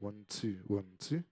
1 2 1 2.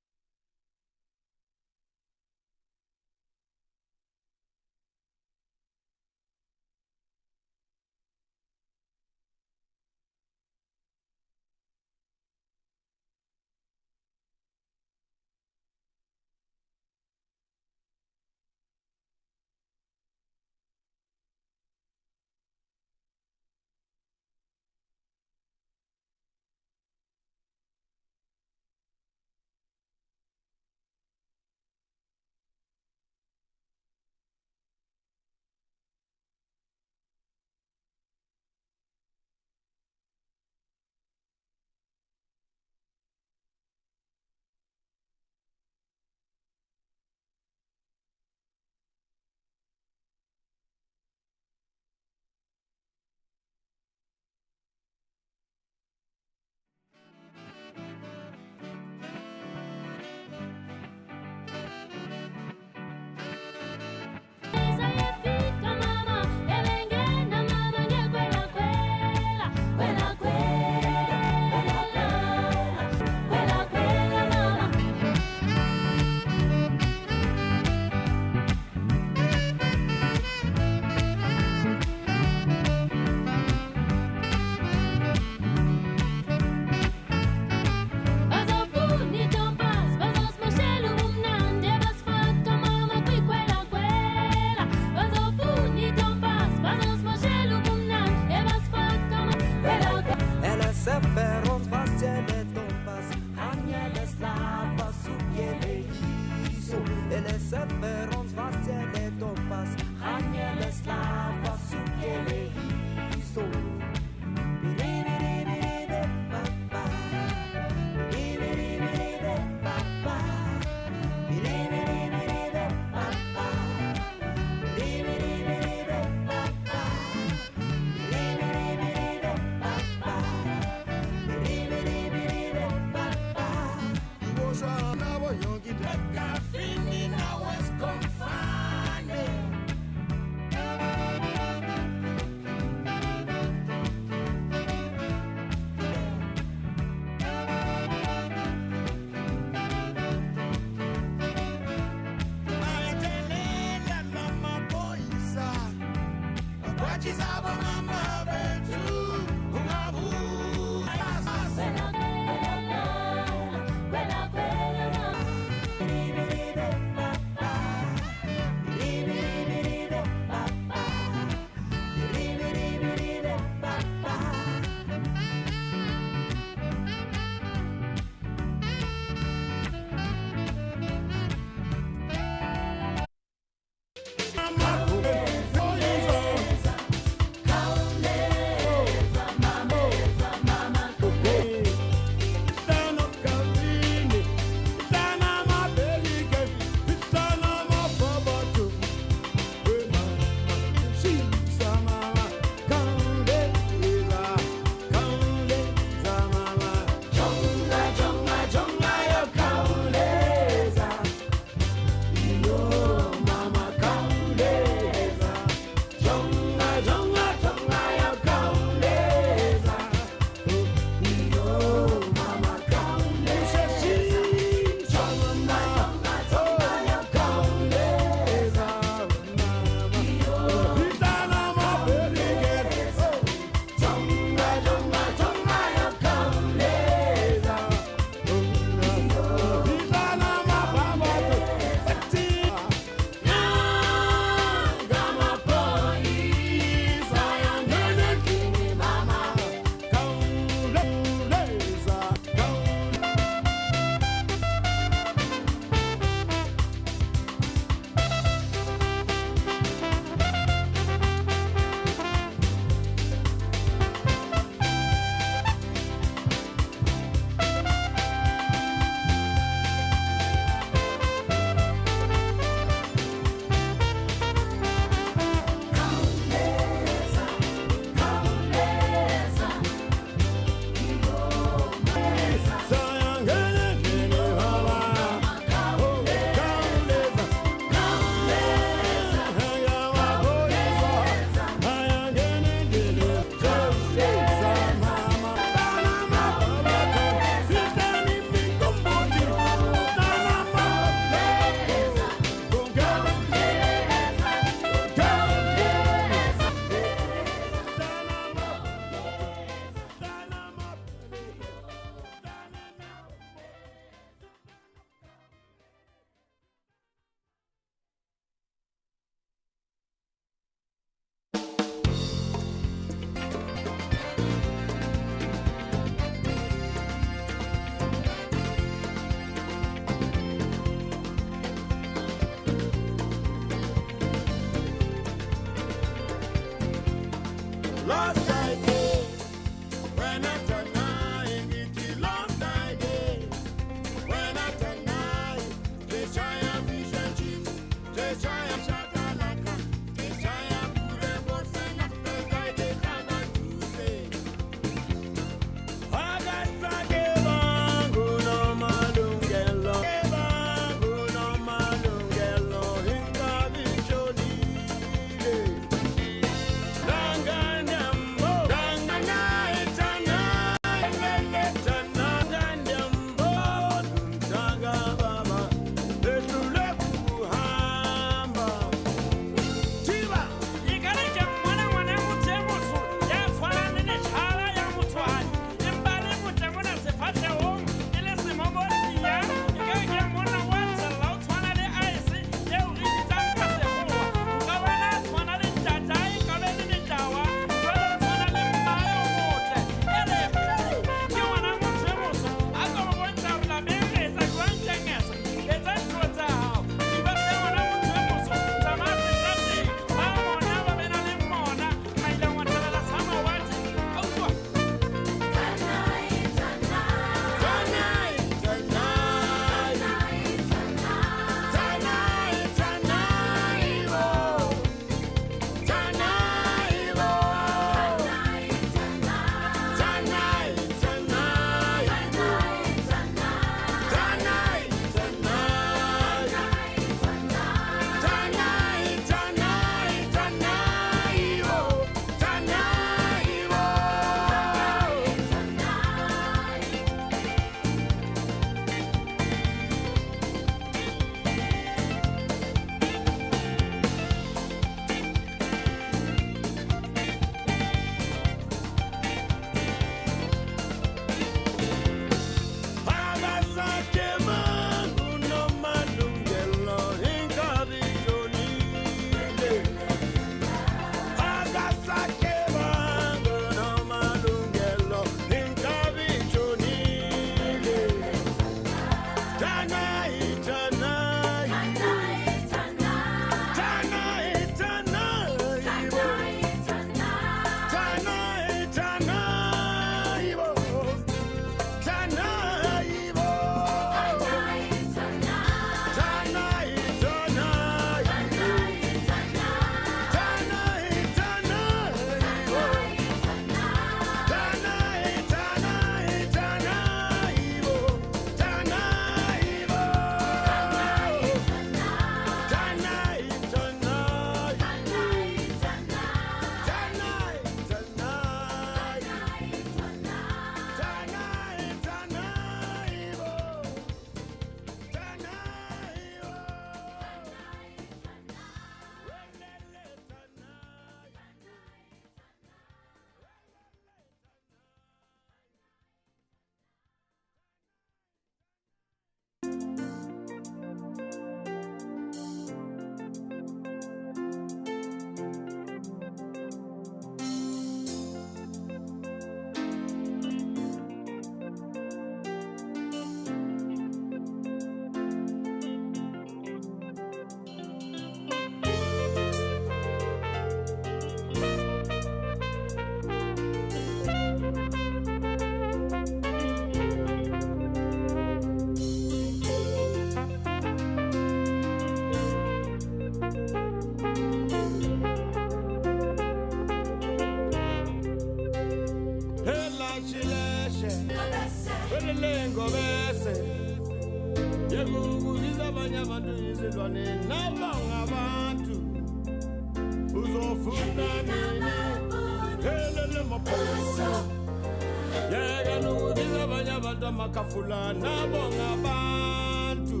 Makafula nabonga bantu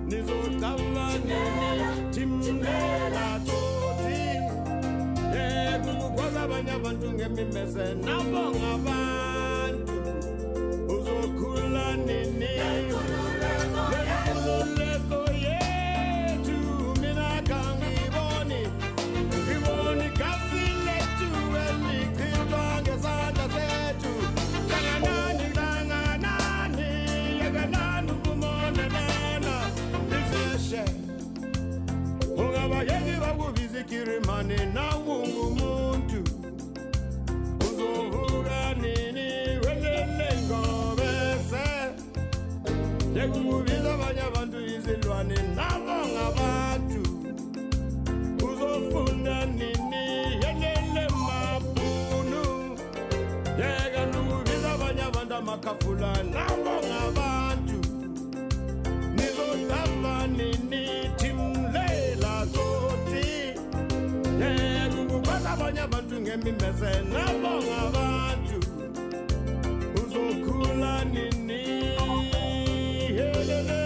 nizothamanini timlela toti kukwazi abanye abantu ngemimese nabonga bantu uzokhula nini lekululeko yethu mina kangiboni gazi lethu elichithwa ngezandla zethu Kirimane na wungu muntu Yekubiza abanye abantu izilwane nabo ngabantu. Uzofuna nini yelele mabunu. Yeka nukubiza abanye abantu amakafula nabo ngabantu. Nizodlala nini timlela zoti. Yeka ukubaza abanye abantu ngemimese nabo ngabantu. Uzokhula nini yelele.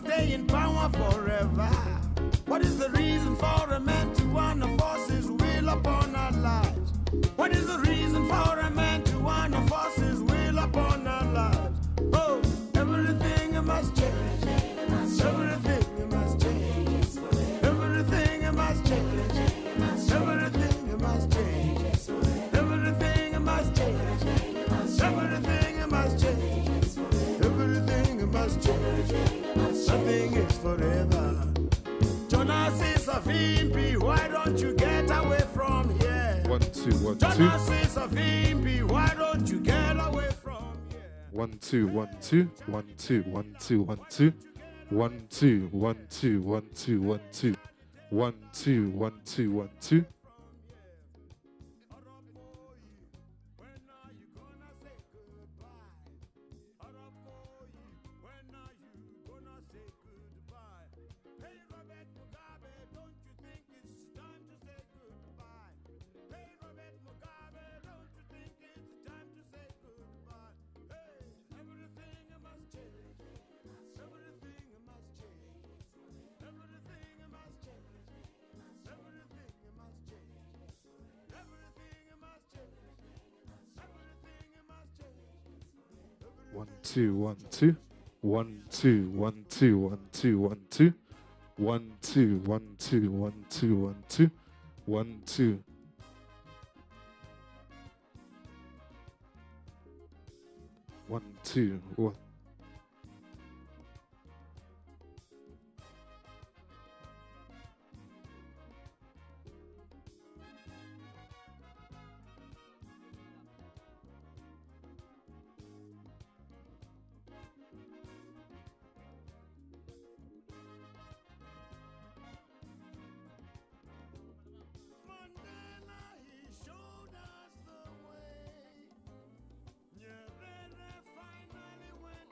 stay in power forever? What is the reason for a man to want to force his will upon our lives? What is the reason for a man to want to force his will upon our lives? Oh, everything must change. Everything must change. Everything must change. Everything must change. Everything must change. Everything must change. Everything must change. Nothing is forever. Jonas is a VP, why don't you get away from here? 1 2 1 2. Jonas is a VP, why don't you get away from here? 1 2 1 2 1 2 1 2 1 2 1 2 1 2 1 2 1 2 1 2 1 2 1 2. One two one two 1 2 1 2 1 2 1 2 1 2 1 2 1 2 1 2 1 2 1 2 1. Finally went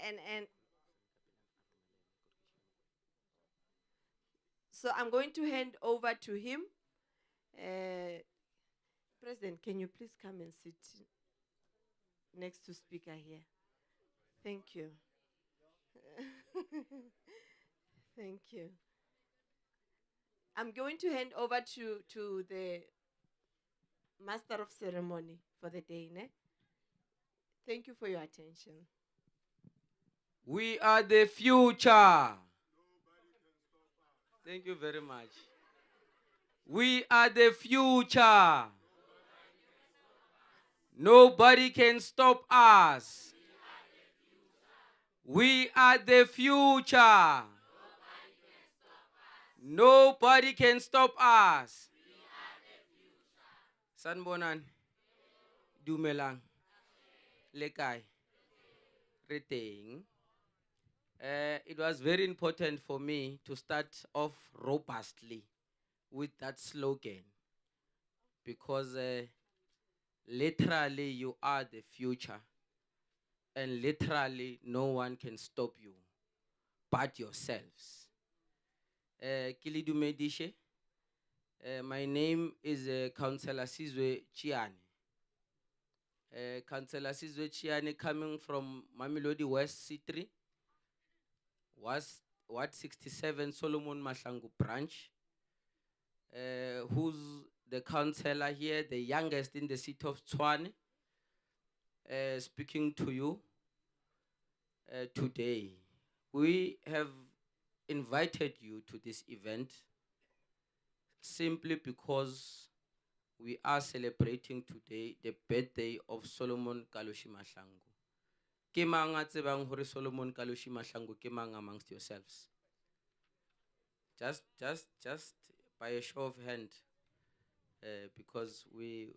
and so I'm going to hand over to him. President, can you please come and sit next to speaker here? Thank you. Thank you. I'm going to hand over to the master of ceremony for the day. Ne? Thank you for your attention. We are the future. Thank you very much. We are the future. Nobody can stop us. We are the future. Nobody can stop us. Sanbonan, Dumelang, Lekai, Reteng. It was very important for me to start off robustly with that slogan because literally you are the future and literally no one can stop you but yourselves. Kilidu Medishe, my name is Councillor Sizwe Tshwane. Councillor Sizwe Tshwane coming from Mamelodi West C3. Was Ward 67 Solomon Mahlangu branch, who's the councillor here, the youngest in the city of Tshwane, speaking to you today. We have invited you to this event simply because we are celebrating today the birthday of Solomon Kalushi Mahlangu. Ke mang a tsebang hore Solomon Kalushi Mahlangu ke mang amongst yourselves? Just by a show of hand, because we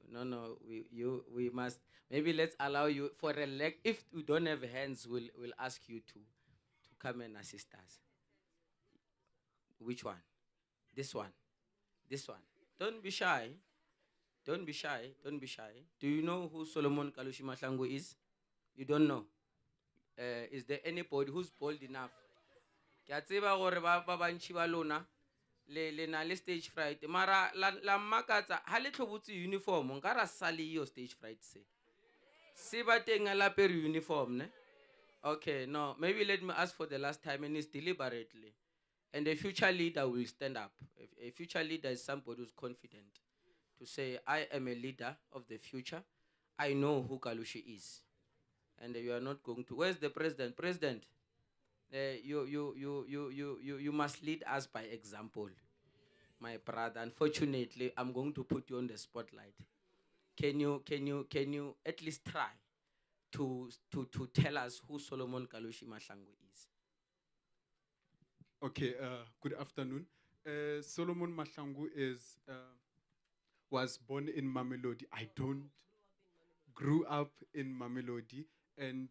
must, maybe let's allow you for a leg. If we don't have hands, we'll ask you to come and assist us. Which one? This one. This one. Don't be shy. Don't be shy. Don't be shy. Do you know who Solomon Kalushi Mahlangu is? You don't know. Is there anybody who's bold enough? Le na le stage fright. Mara la makatsa ha le tlhobotse uniform nkara sali yo stage fright se. Se ba teng a lapere uniform ne? Okay, no, maybe let me ask for the last time and it's deliberately. And a future leader will stand up. A future leader is somebody who's confident to say, I am a leader of the future. I know who Kalushi is. And you are not going to. Where's the president? President, you must lead us by example, my brother. Unfortunately, I'm going to put you on the spotlight. Can you at least try to tell us who Solomon Kalushi Mahlangu is? Okay, good afternoon. Solomon Mahlangu was born in Mamelodi. I grew up in Mamelodi, and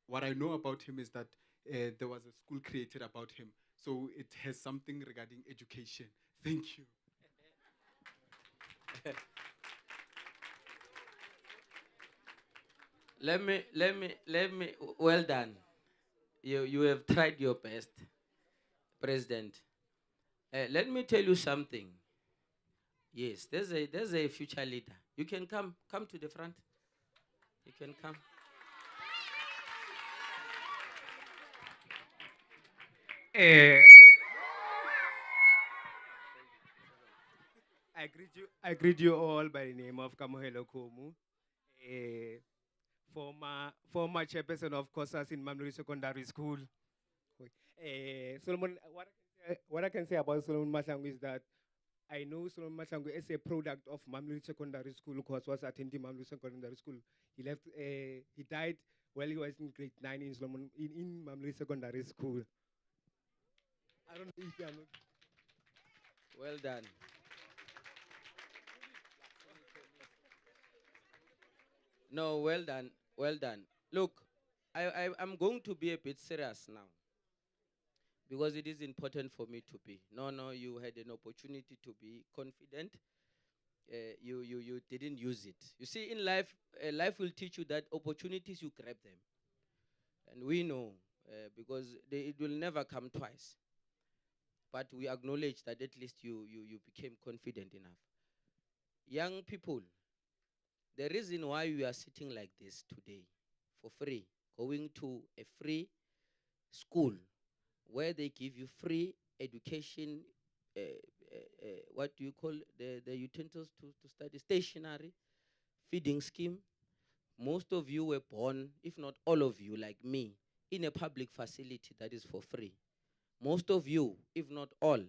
what I know about him is that there was a school created about him. So it has something regarding education. Thank you. Let me, well done. You have tried your best, President. Let me tell you something. Yes, there's a future leader. You can come to the front. You can come. I greet you all by the name of Kamohelo Komu, former chairperson of COSAS in Mamelodi Secondary School. Solomon, what I can say about Solomon Mahlangu is that I know Solomon Mahlangu as a product of Mamelodi Secondary School, because was attending Mamelodi Secondary School. He died while he was in grade 9 in Mamelodi Secondary School. I don't know if you are not. Well done. No, well done, well done. Look, I'm going to be a bit serious now, because it is important for me to be. No, you had an opportunity to be confident. You didn't use it. You see, in life, life will teach you that opportunities, you grab them. And we know, because it will never come twice. But we acknowledge that at least you became confident enough. Young people, the reason why we are sitting like this today, for free, going to a free school where they give you free education, what do you call the utensils to study, stationery, feeding scheme. Most of you were born, if not all of you, like me, in a public facility that is for free. Most of you, if not all,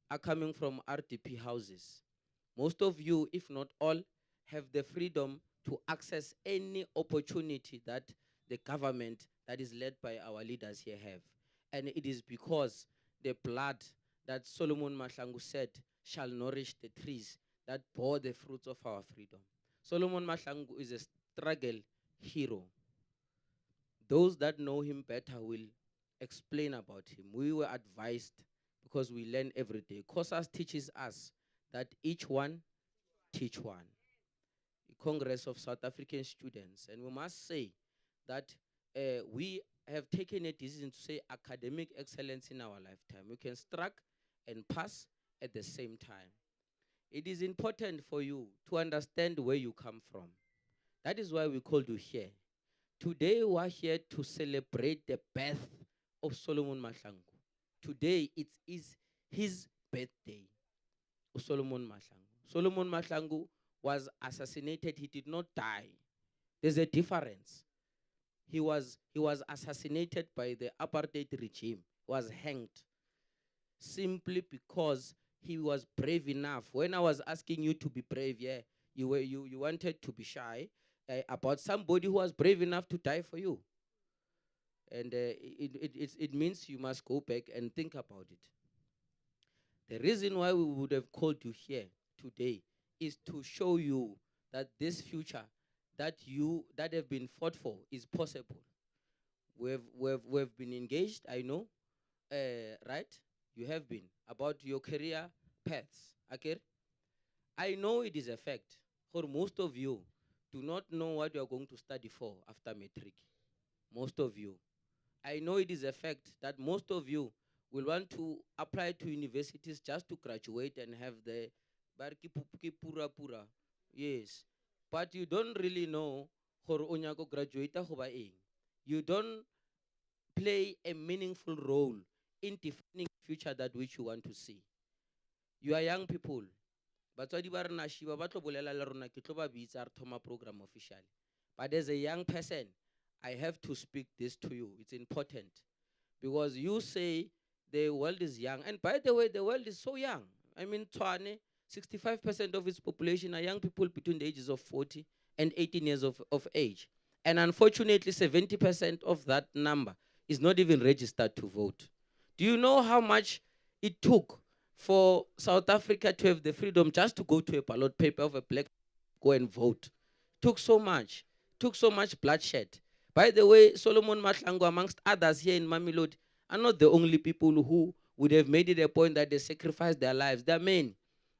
are coming from RDP houses. Most of you, if not all, have the freedom to access any opportunity that the government that is led by our leaders here have. And it is because the blood that Solomon Mahlangu said shall nourish the trees that bore the fruits of our freedom. Solomon Mahlangu is a struggle hero. Those that know him better will explain about him. We were advised, because we learn every day. COSAS teaches us that each one teach one. The Congress of South African Students. And we must say that we have taken a decision to say academic excellence in our lifetime. We can strike and pass at the same time. It is important for you to understand where you come from. That is why we called you here. Today we are here to celebrate the birth of Solomon Mahlangu. Today it is his birthday, Solomon Mahlangu. Solomon Mahlangu was assassinated. He did not die. There's a difference. He was assassinated by the apartheid regime. He was hanged simply because he was brave enough. When I was asking you to be brave, yeah, you wanted to be shy about somebody who was brave enough to die for you. And it means you must go back and think about it. The reason why we would have called you here today is to show you that this future that have been fought for is possible. We've been engaged, I know, right? You have been, about your career paths. Okay? I know it is a fact. For most of you, do not know what you are going to study for after matric. Most of you. I know it is a fact that most of you will want to apply to universities just to graduate and have the pura pura. Yes. But you don't really know how to graduate. You don't play a meaningful role in defining the future that which you want to see. You are young people. But program officially. But as a young person, I have to speak this to you. It's important. Because you say the world is young. And by the way, the world is so young. I mean, Tshwane, 65% of its population are young people between the ages of 40 and 18 years of age. And unfortunately, 70% of that number is not even registered to vote. Do you know how much it took for South Africa to have the freedom just to go to a ballot paper of a black, go and vote? Took so much bloodshed. By the way, Solomon Mahlangu, amongst others here in Mamelodi, are not the only people who would have made it a point that they sacrificed their lives. There are men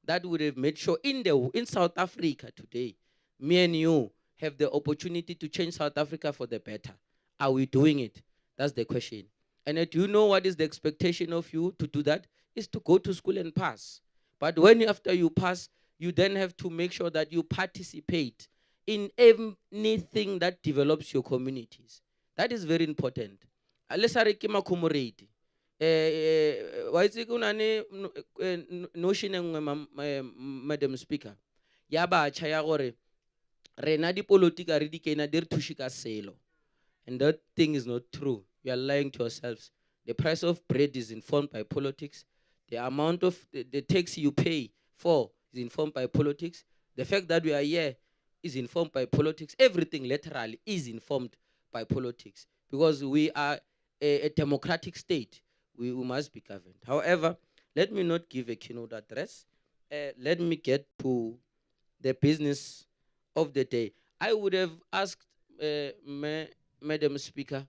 that would have made sure in South Africa today, me and you have the opportunity to change South Africa for the better. Are we doing it? That's the question. And do you know what is the expectation of you to do that? Is to go to school and pass. But after you pass, you then have to make sure that you participate in anything that develops your communities. That is very important. Alesare ke makomoredi. Wa itse kuna ne notion engwe Madam Speaker. Ya batjha ya gore rena dipolitika re di kena di re thushi ka selo. And that thing is not true. You are lying to yourselves. The price of bread is informed by politics. The amount of the tax you pay for is informed by politics. The fact that we are here is informed by politics. Everything literally is informed by politics. Because we are a democratic state. We must be governed. However, let me not give a keynote address. Let me get to the business of the day. I would have asked Madam Speaker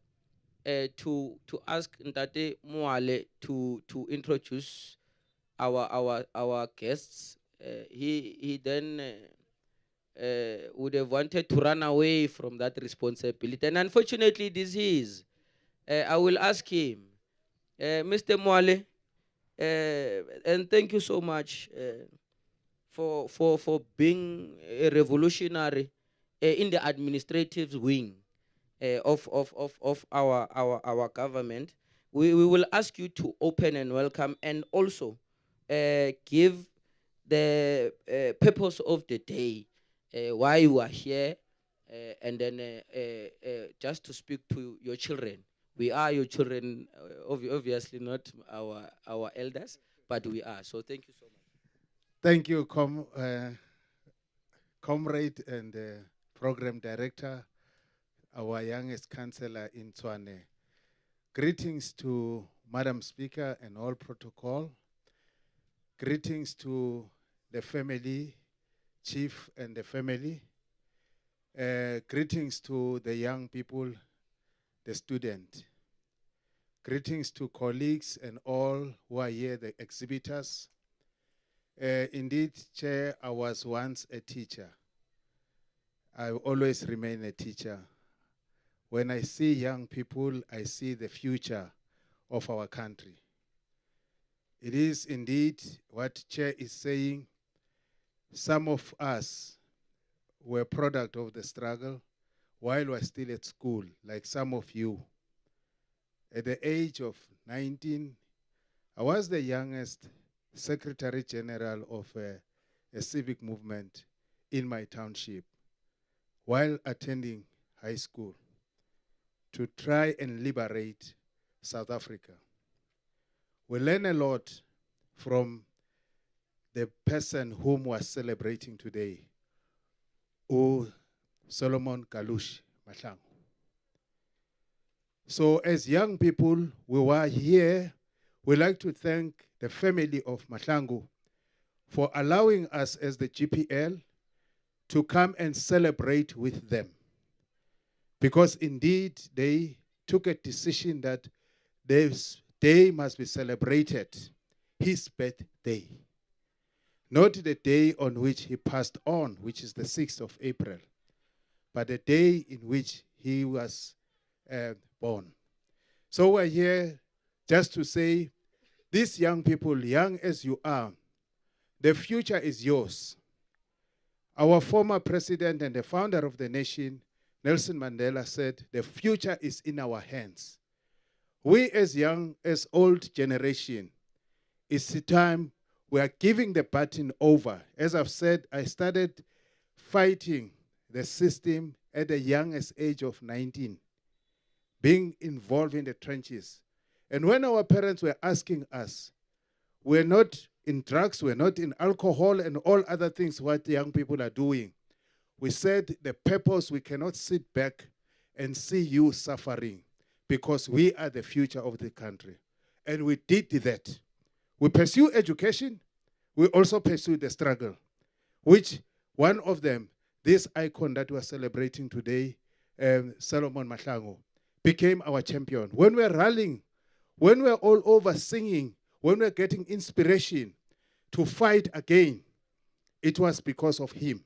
to ask Ntate Moale to introduce our guests. He then would have wanted to run away from that responsibility, and unfortunately this is I will ask him, Mr. Mwale, and thank you so much for being a revolutionary in the administrative wing of our government. We will ask you to open and welcome, and also give the purpose of the day, why you are here, and then just to speak to your children. We are your children, obviously not our elders, but we are. So thank you so much. Thank you, comrade and program director, our youngest councillor in Tshwane. Greetings to Madam Speaker and all protocol. Greetings to the family, chief and the family. Greetings to the young people, the student. Greetings to colleagues and all who are here, the exhibitors. Indeed, Chair, I was once a teacher. I always remain a teacher. When I see young people, I see the future of our country. It is indeed what Chair is saying. Some of us were product of the struggle while we were still at school, like some of you. At the age of 19, I was the youngest Secretary General of a civic movement in my township while attending high school to try and liberate South Africa. We learn a lot from the person whom we are celebrating today, Solomon Kalushi Mahlangu. So as young people, we were here. We'd like to thank the family of Mahlangu for allowing us as the GPL to come and celebrate with them. Because indeed, they took a decision that this day must be celebrated, his birthday. Not the day on which he passed on, which is the 6th of April, but the day in which he was born. So we're here just to say, these young people, young as you are, the future is yours. Our former president and the founder of the nation, Nelson Mandela, said, the future is in our hands. We as young, as old generation, it's the time we are giving the baton over. As I've said, I started fighting the system at the youngest age of 19, being involved in the trenches. And when our parents were asking us, we're not in drugs, we're not in alcohol and all other things what the young people are doing. We said the purpose, we cannot sit back and see you suffering because we are the future of the country. And we did that. We pursue education. We also pursue the struggle, which one of them, this icon that we're celebrating today, Solomon Mahlangu, became our champion. When we're rallying, when we're all over singing, when we're getting inspiration to fight again, it was because of him.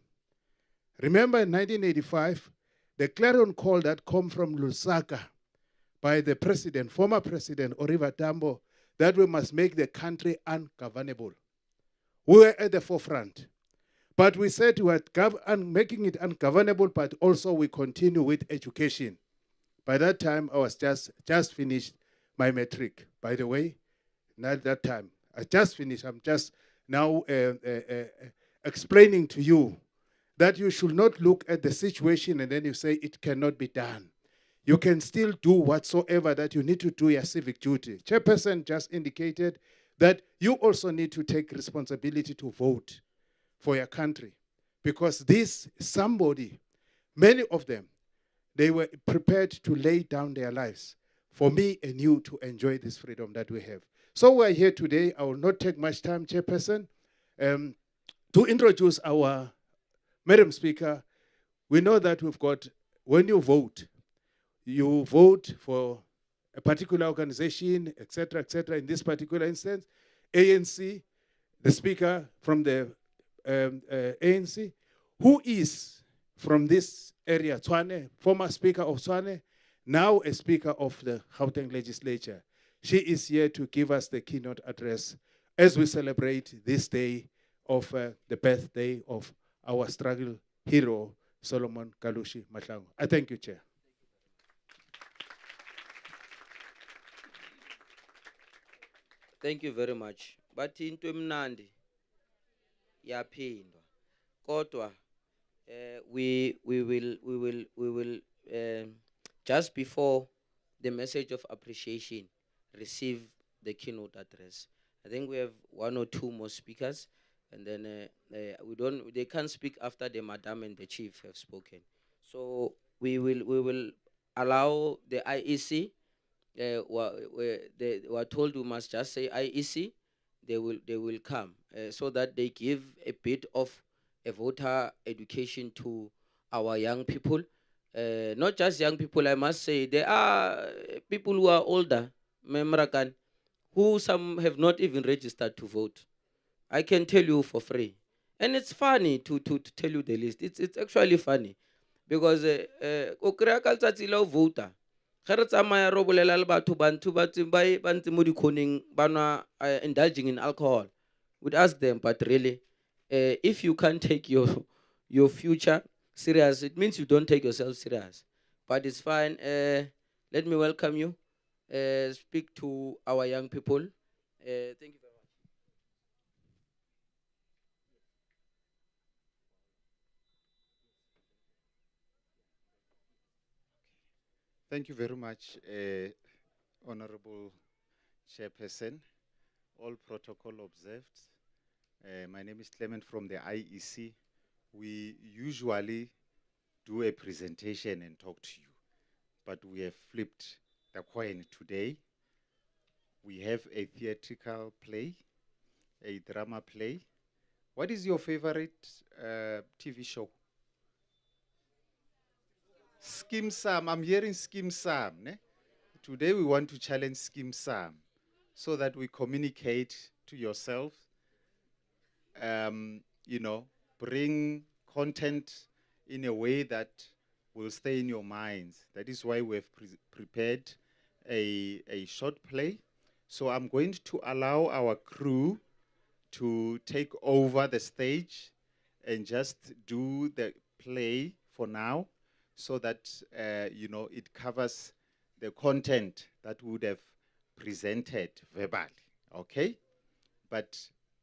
Remember in 1985, the clarion call that came from Lusaka by the president, former president, Oliver Tambo, that we must make the country ungovernable. We were at the forefront. But we said we were making it ungovernable, but also we continue with education. By that time, I was just finished my matric. By the way, not that time. I just finished. I'm just now explaining to you that you should not look at the situation and then you say it cannot be done. You can still do whatsoever that you need to do your civic duty. Chairperson just indicated that you also need to take responsibility to vote for your country. Because this somebody, many of them, they were prepared to lay down their lives for me and you to enjoy this freedom that we have. So we're here today. I will not take much time, Chairperson, to introduce our Madam Speaker. We know that we've got, when you vote for a particular organization, etc., etc. In this particular instance, ANC, the speaker from the ANC, who is from this area, Tshwane, former speaker of Tshwane, now a speaker of the Gauteng Legislature. She is here to give us the keynote address as we celebrate this day of the birthday of our struggle hero, Solomon Kalushi Mahlangu. I thank you, Chair. Thank you very much. But into emnandi yaphindwa. Kodwa we will just before the message of appreciation receive the keynote address. I think we have one or two more speakers, and then they can't speak after the madam and the chief have spoken. So we will allow the IEC. They were told we must just say IEC. They will come so that they give a bit of a voter education to our young people. Not just young people, I must say. There are people who are older, Morakane, who some have not even registered to vote. I can tell you for free. And it's funny to tell you the list. It's actually funny. Because voter. Indulging in alcohol. Would ask them, but really, if you can't take your future serious, it means you don't take yourself serious. But it's fine. Let me welcome you. Speak to our young people. Thank you very much. Thank you very much, Honorable Chairperson. All protocol observed. My name is Clement from the IEC. We usually do a presentation and talk to you, but we have flipped the coin today. We have a theatrical play, a drama play. What is your favorite TV show? Skim Sam. I'm hearing Skim Sam. Ne? Today we want to challenge Skim Sam so that we communicate to yourself, bring content in a way that will stay in your minds. That is why we've prepared a short play. So I'm going to allow our crew to take over the stage and just do the play for now, so that it covers the content that would have presented verbally, okay? But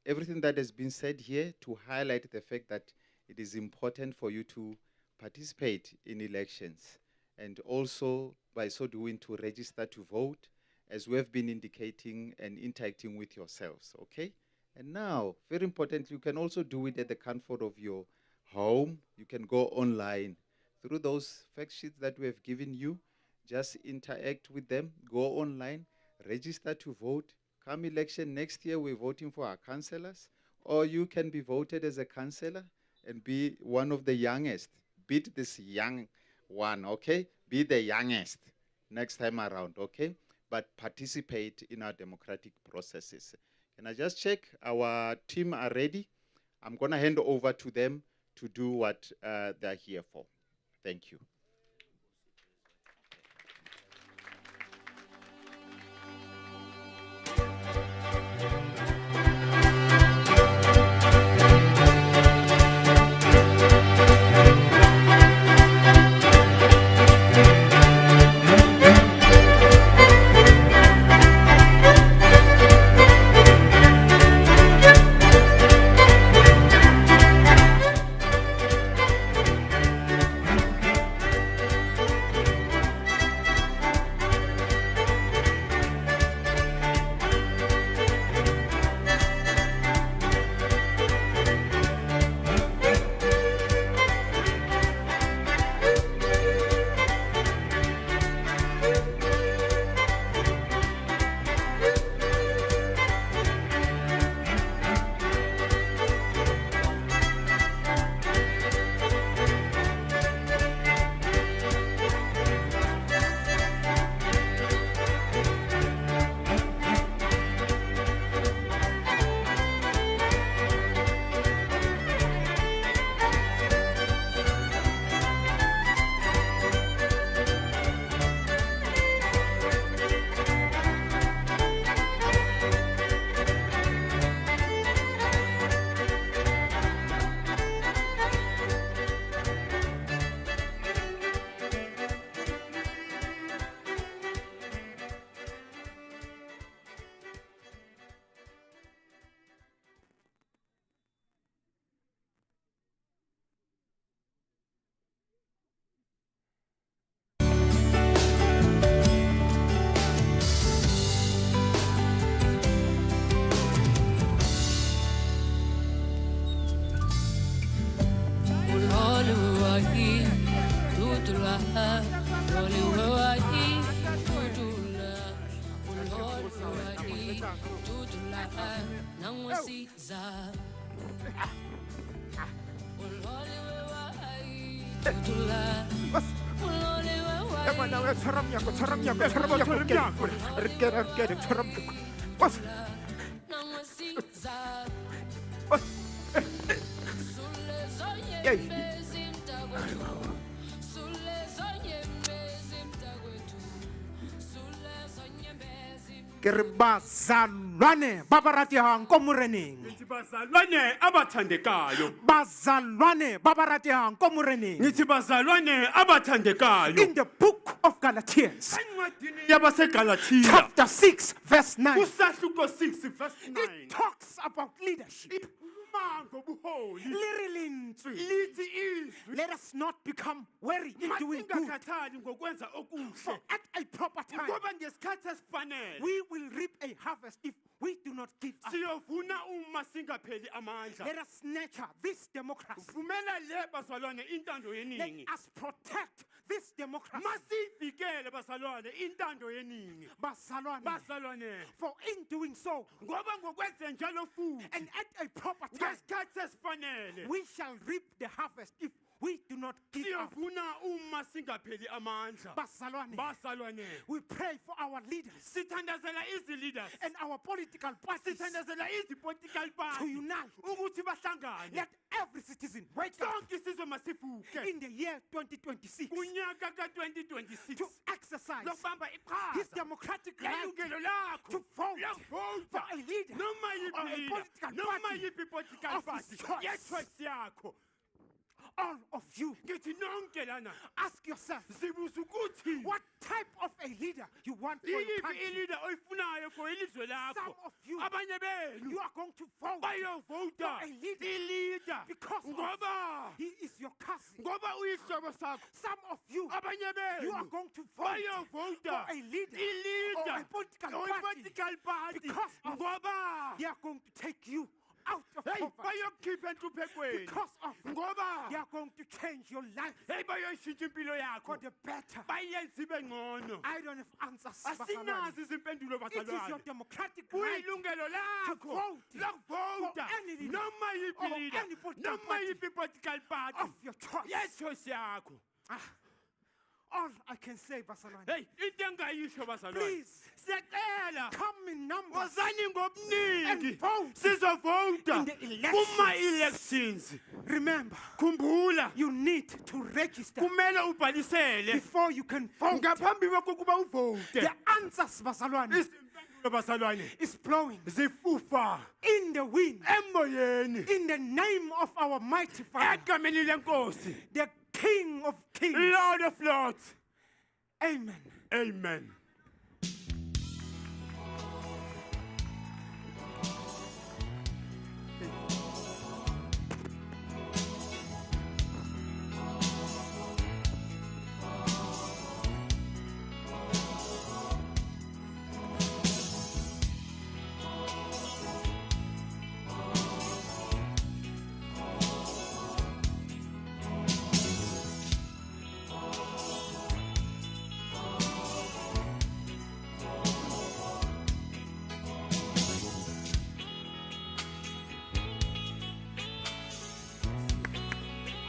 everything that has been said here to highlight the fact that it is important for you to participate in elections, and also by so doing to register to vote, as we have been indicating and interacting with yourselves, okay? And now, very importantly, you can also do it at the comfort of your home. You can go online through those fact sheets that we have given you. Just interact with them, go online, register to vote. Come election next year, we're voting for our councillors, or you can be voted as a councillor and be one of the youngest. Beat this young one, okay? Be the youngest next time around, okay? But participate in our democratic processes. Can I just check? Our team are ready. I'm going to hand over to them to do what they're here for. Thank you. Ke re bazalwane ba ba ratehang ko moreneng. Ngithi bazalwane abathandekayo. Bazalwane ba ba ratehang ko moreneng. Ngithi bazalwane abathandekayo. In the book of Galatians, Encwadini yabaseGalatia. chapter 6 verse 9, Kusahluko 6 verse 9. it talks about leadership. Ikhuluma ngobuholi. Lirilintwi. Lithi izwi. Let us not become weary in doing good. Masingakhathali ngokwenza okuhle. For at a proper time, Ngoba ngesikhathi esifanele. we will reap a harvest if we do not give up. Siyovuna uma singapheli amandla. Let us nurture this democracy. Vumela le bazalwane intando Let yeningi. us protect this democracy. Masivikele bazalwane intando yeningi. Bazalwane. For in doing so, Ngoba ngokwenza njalo futhi. and at a proper time, Ngesikhathi esifanele. we shall reap the harvest if we do not give up. Siyovuna uma singapheli amandla. Bazalwane. We pray for our leaders Sithandazela izi-leaders. and our political parties Sithandazela izi-political to parties. unite. Ukuthi bahlangane. Let every citizen wake up Sonke isizwe masivuke. in the year 2026 Kunyaka ka-2026. to exercise Lokubamba his iqhaza. democratic right Lelungelo lakho. to vote Lokuvota. for a leader Noma or yiphi a leader. political Noma party yiphi political of party. his choice. Ye-choice yakho. all of you. Ngithi nonke lana. Ask yourself, Sibuza ukuthi. what type of a leader you want for your Iyiphi country? i-leader oyifunayo for ilizwe Some lakho. of you, Abanye benu. you are going to vote Bayovota. for a leader I-leader. because of Ngoba. he is your cousin. Ngoba uyisihlobo sakho. Some of you, Abanye you are benu. going to vote Bayovota. for a leader or I-leader. a political Or party political party. because of Ngoba. they are going to take you out of Hey, poverty, bayokukhipha entluphekweni. because of Ngoba. they are going to change your life Hey, bayoyishintsha impilo for yakho. the better. Bayenze ibe ngcono. I don't have answers. Bazalwane. Asinazi izimpendulo It is your bazalwane. democratic right Kuyilungelo to lakho vote lokuvota for any leader noma yiphi or leader any political noma party yiphi political party of your choice. ye-choice yakho. All I can say, Bazalwane, Hey, into engayisho bazalwane. please Siyacela. come in numbers Wozani and ngobuningi. vote. Sizovota In the elections. kuma-elections. Remember, Khumbula, you need to register kumele ubhalisele before you can vote. ngaphambi kokuba uvote. The answers, Bazalwane, Izimpendulo bazalwane is blowing zifufa in the wind. emoyeni. In the name of our mighty Father, Egameni lenkosi. the King of Kings. Lord of Lords. Amen. Amen.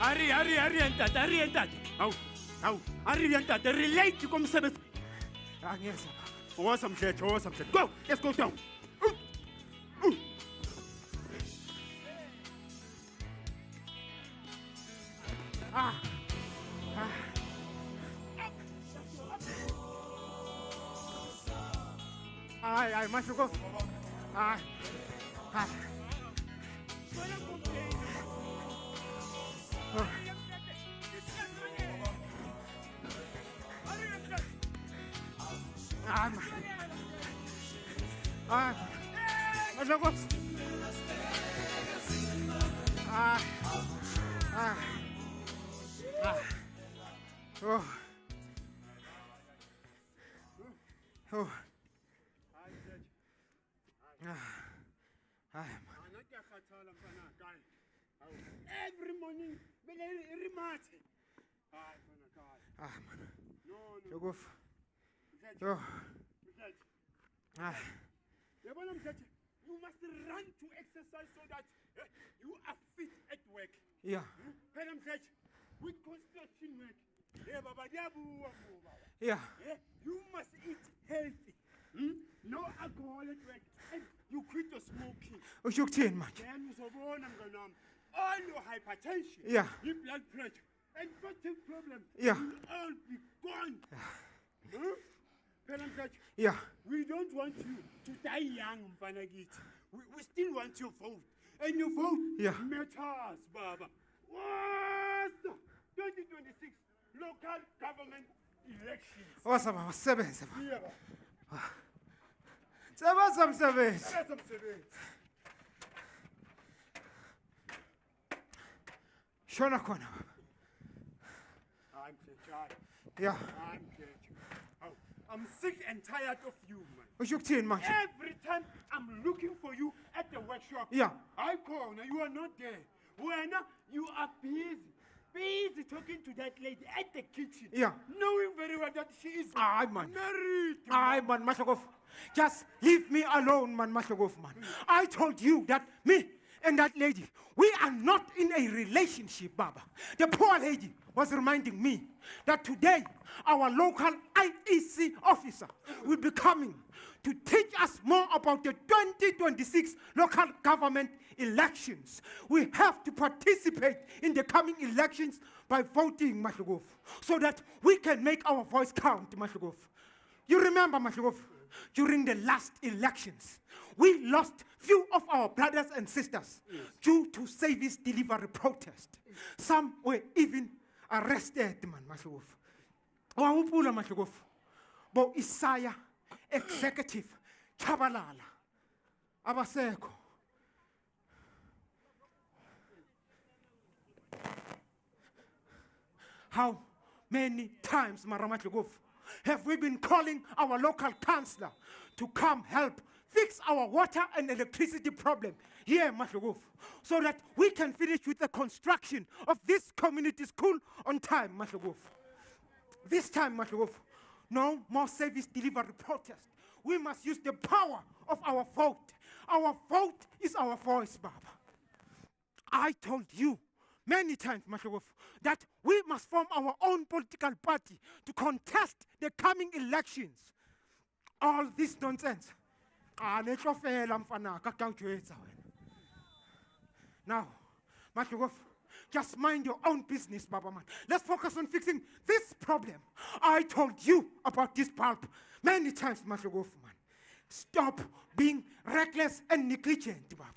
Ari entate. Hawu. Ari entate, relate komsebenzi. Angeza. Woza mthetho. Go, let's go down. Ay, macho go. Ay. Macho go. Oh. Oh. Every morning, rematch. Man. Yo. Yabona mthetho, you must run to exercise so that you are fit at work. Yeah. With construction work. Yeah, Baba, Yeah. you must eat healthy. No alcohol at work. And you quit the smoking. Usho ukuthini manje? Then uzobona mngani wami, all your hypertension, Yeah. your blood pressure, and fatigue problem Yeah. will all be gone. Phela mfethu, Yeah. we don't want you to die young, mfana kithi. We still want your vote. And your vote Yeah. matters, Baba. What's the 2026 local government elections? Wasa baba sebenze baba. Yeah, Baba. Sebenza msebenzi. Sebenza msebenzi. Shona khona baba. I'm Tshwane. Yeah. I'm Tshwane. Oh, I'm sick and tired of you, man. Usho ukuthini manje? Every time I'm looking for you at the workshop, Yeah. I call, now you are not there. When you are busy talking to that lady at the kitchen, Yeah. knowing very well that she is Aye, man. married. Aye, man, Mahlokof. Just leave me alone, man, Mahlokof, man. I told you that me and that lady, we are not in a relationship, Baba. The poor lady was reminding me that today our local IEC officer will be coming to teach us more about the 2026 local government elections. We have to participate in the coming elections by voting, Mahlokof, so that we can make our voice count, Mahlokof. You remember, Mahlokof, during the last elections, we lost few of our brothers and sisters due to service delivery protest. Some were even arrested, man, Mahlokof. Wawupula, Mahlokof. Bo Isaiah executive Chabalala Abaseko. How many times, Maramatligov, have we been calling our local councillor to come help fix our water and electricity problem here, Matlogov, so that we can finish with the construction of this community school on time, Matlogov. This time, Matlogov, no more service delivery protest. We must use the power of our vote. Our vote is our voice, Baba. I told you many times, Matlogov, that we must form our own political party to contest the coming elections. All this nonsense. Now, Matlogov, just mind your own business, Baba man. Let's focus on fixing this problem. I told you about this pulp many times, Matlogov man. Stop being reckless and negligent, Baba.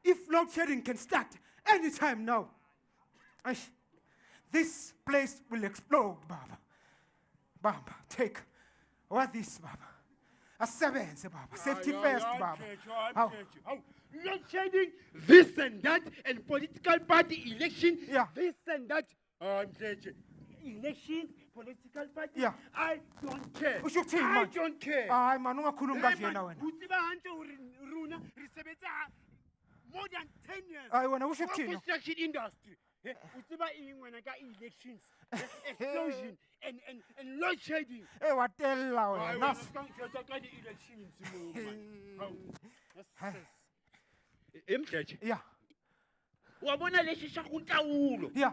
If load shedding can start anytime now, this place will explode, Baba. Baba, take what this, Baba. A seven, Baba. Safety first, Baba. Load shedding, this and that, and political party election, Yeah. this and that. Election, political party. Yeah. I don't care. Usho ukuthini I manje? don't care. Hayi man, ungakhulumi Hey, kanje man, na wena. utsiba hantle hore rona re sebetsa more than 10 years. Hayi wena usho Kwa ukuthini? construction industry. Utsiba eng wena ka elections, explosion, and load shedding. Eh watella Hayi, wena. wena Nas. ska ngithetha ka di-elections moo, man. Hawu. Mdletshe, Yeah. wa bona lexi xa ku nhlawulo Yeah.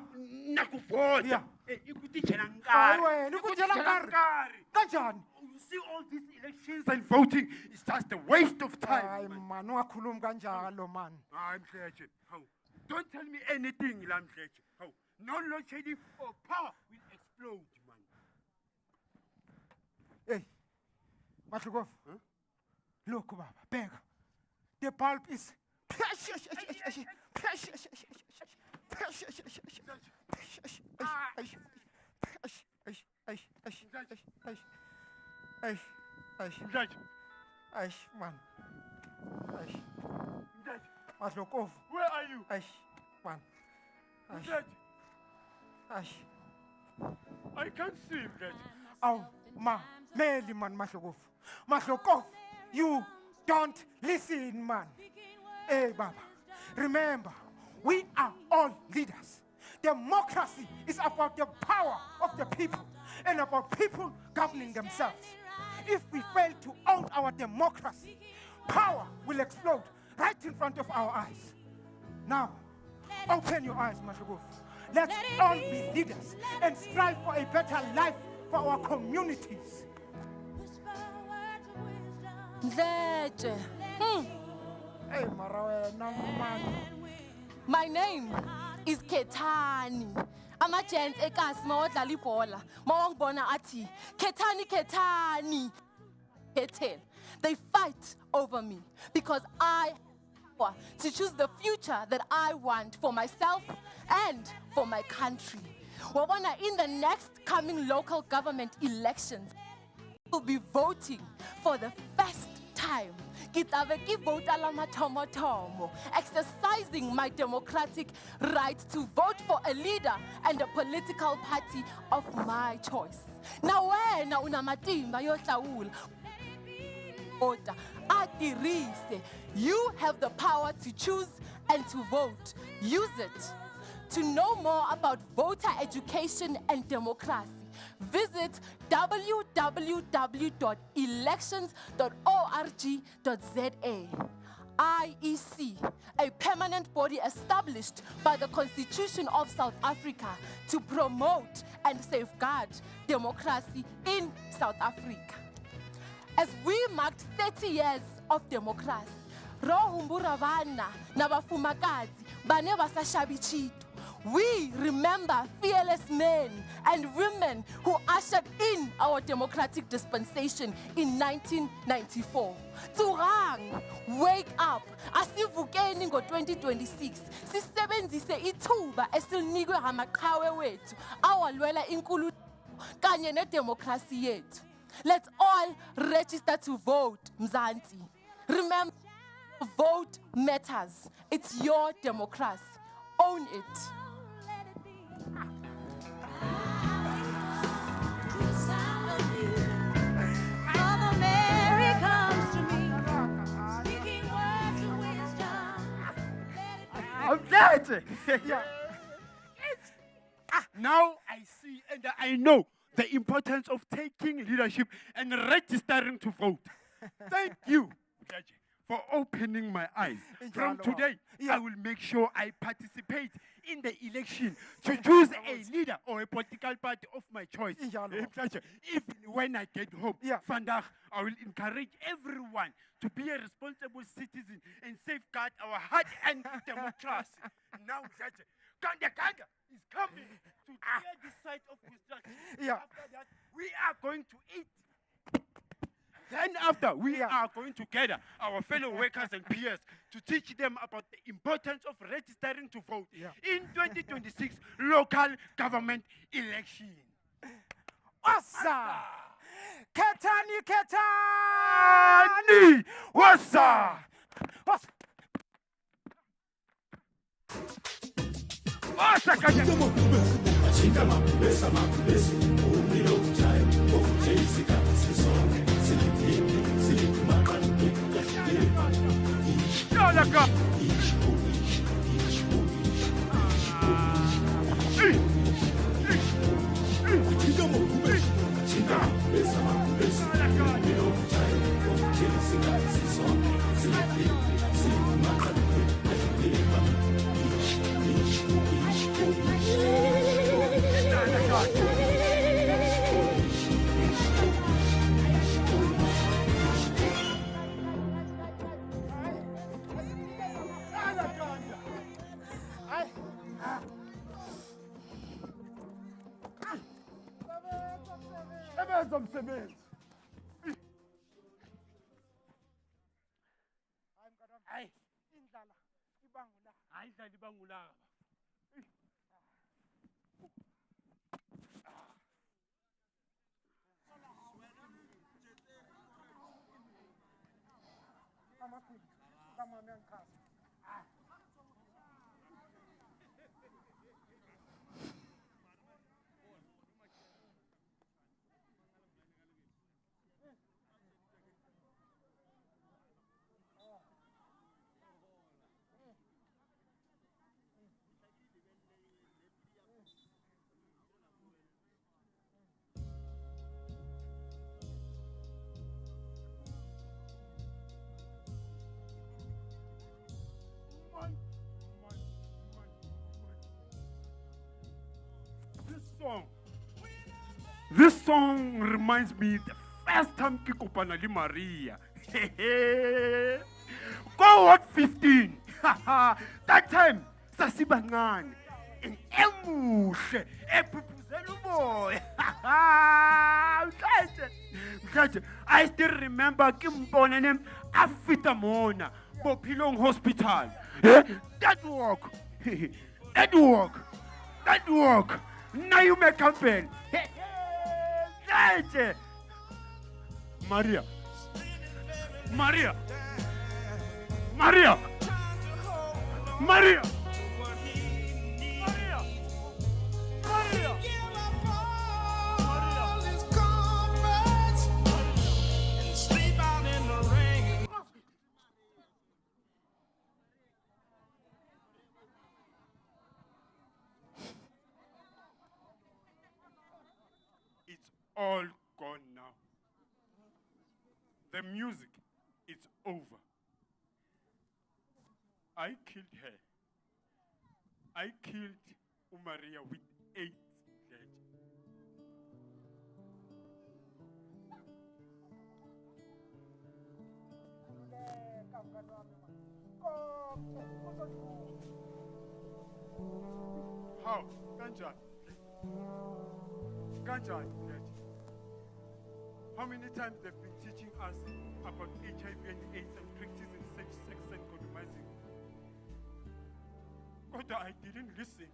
na ku vota Yeah. i ku tichela Hayi nkarhi. wena, I ku ukuthela tichela nkarhi. Kanjani? You see all these elections and voting is just a waste of Hayi time. man, ungakhulumi kanjalo man. Hayi Mdletshe, hawu. Don't tell me anything la Mdletshe. Hawu. No load shedding or power will explode, man. Hey. Matlogov. Look, Baba, bega. The pulp is precious. Mdletshe, Man. Mdletshe, Matlogov. where are you? Man. Mdletshe, I can't see Mdletshe. Oh, Meli man, Matlogov. Matlogov, you don't listen, man. Hey, Baba, remember, we are all leaders. Democracy is about the power of the people and about people governing themselves. If we fail to own our democracy, power will explode right in front of our eyes. Now, open your eyes, Mahlangu. Let's all be leaders and strive for a better life for our communities. Ndletshe. Hey, Marawe, man. My name is Kethani. I'm a gent ekas mawadlala ibhola. Mawangibona athi, Kethani, Kethani. Ketel. They fight over me because I have power to choose the future that I want for myself and for my country. Wabona, in the next coming local government elections, we'll be voting for the first time. Exercising my democratic right to vote for a leader and a political party of my choice. Now wena unamatimba yohlawula voter atirise. You have the power to choose and to vote. Use it. To know more about voter education and democracy, visit www.elections.org.za. IEC, a permanent body established by the Constitution of South Africa to promote and safeguard democracy in South Africa. As we marked 30 years of democracy, Rohumbura vana na vafumakazi bane vasashabi chito. We remember fearless men and women who ushered in our democratic dispensation in 1994. Turang, wake up. Asivukeni ngo-2026. Sisebenzise ithuba esilinikwe amaqhawe wethu awalwela inkulumo kanye nedemokrasi yethu. Let's all register to vote, Mzansi. Remember, vote matters. It's your democracy. Own it. I'm dead. Now I see and I know the importance of taking leadership and registering to vote. Thank you, Judge, for opening my eyes. From today, I will make sure I participate in the election to choose a leader or a political party of my choice. Even when I get home, Vandaag, I will encourage everyone to be a responsible citizen and safeguard our hard-earned democracy. Now, Judge, Kanda is coming to clear this site of construction. After that, we are going to eat. Then after, we are going to gather our fellow workers and peers to teach them about the importance of registering to vote in 2026 local government election. Ossa! Kethani, Kethani! Ossa! Ossa! Ossa, This song reminds me the first time ke kopana le Maria. Go what 15. That time sasibancane. In emuhle ephupuzela umoya. I still remember Kimbona name Afita Mona, Bopilong Hospital. That walk. That walk. That walk. Now you make campaign. Maria. Maria. Maria. Maria. It's all gone now. The music is over. I killed her. I killed Umaria with 8 legs. How? Kanjani? Kanjani? How many times they've been teaching us about HIV and AIDS and practicing sex and condomizing? But I didn't listen.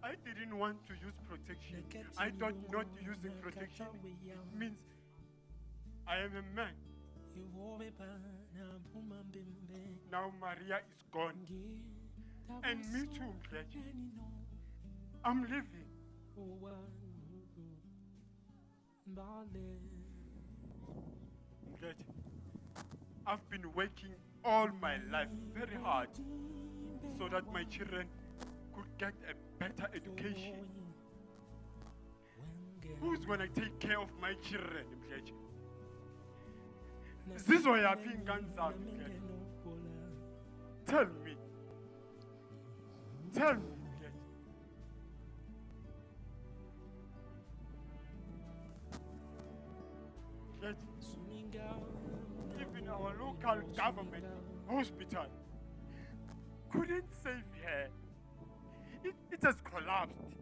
I didn't want to use protection. I thought not using protection means I am a man. Now Maria is gone. And me too, Mdletshe. I'm leaving. Mdletshe, I've been working all my life very hard so that my children could get a better education. Who's gonna take care of my children, Mdletshe? Zizoyaphi ingane zami, Mdletshe? Tell me. Tell me, Mdletshe. Even our local government hospital couldn't save her. It has collapsed.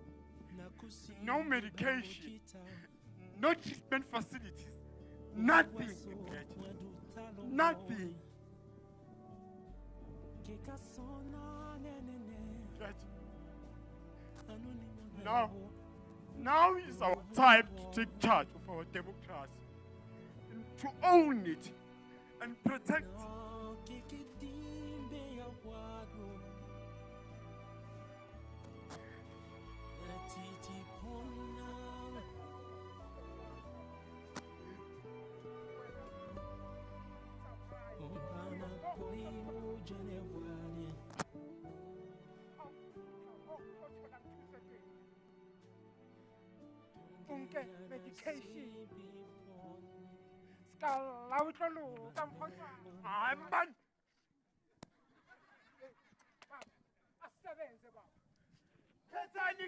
No medication, no treatment facilities, nothing. Nothing. Now is our time to take charge of our democracy, and to own it and protect it. Medication.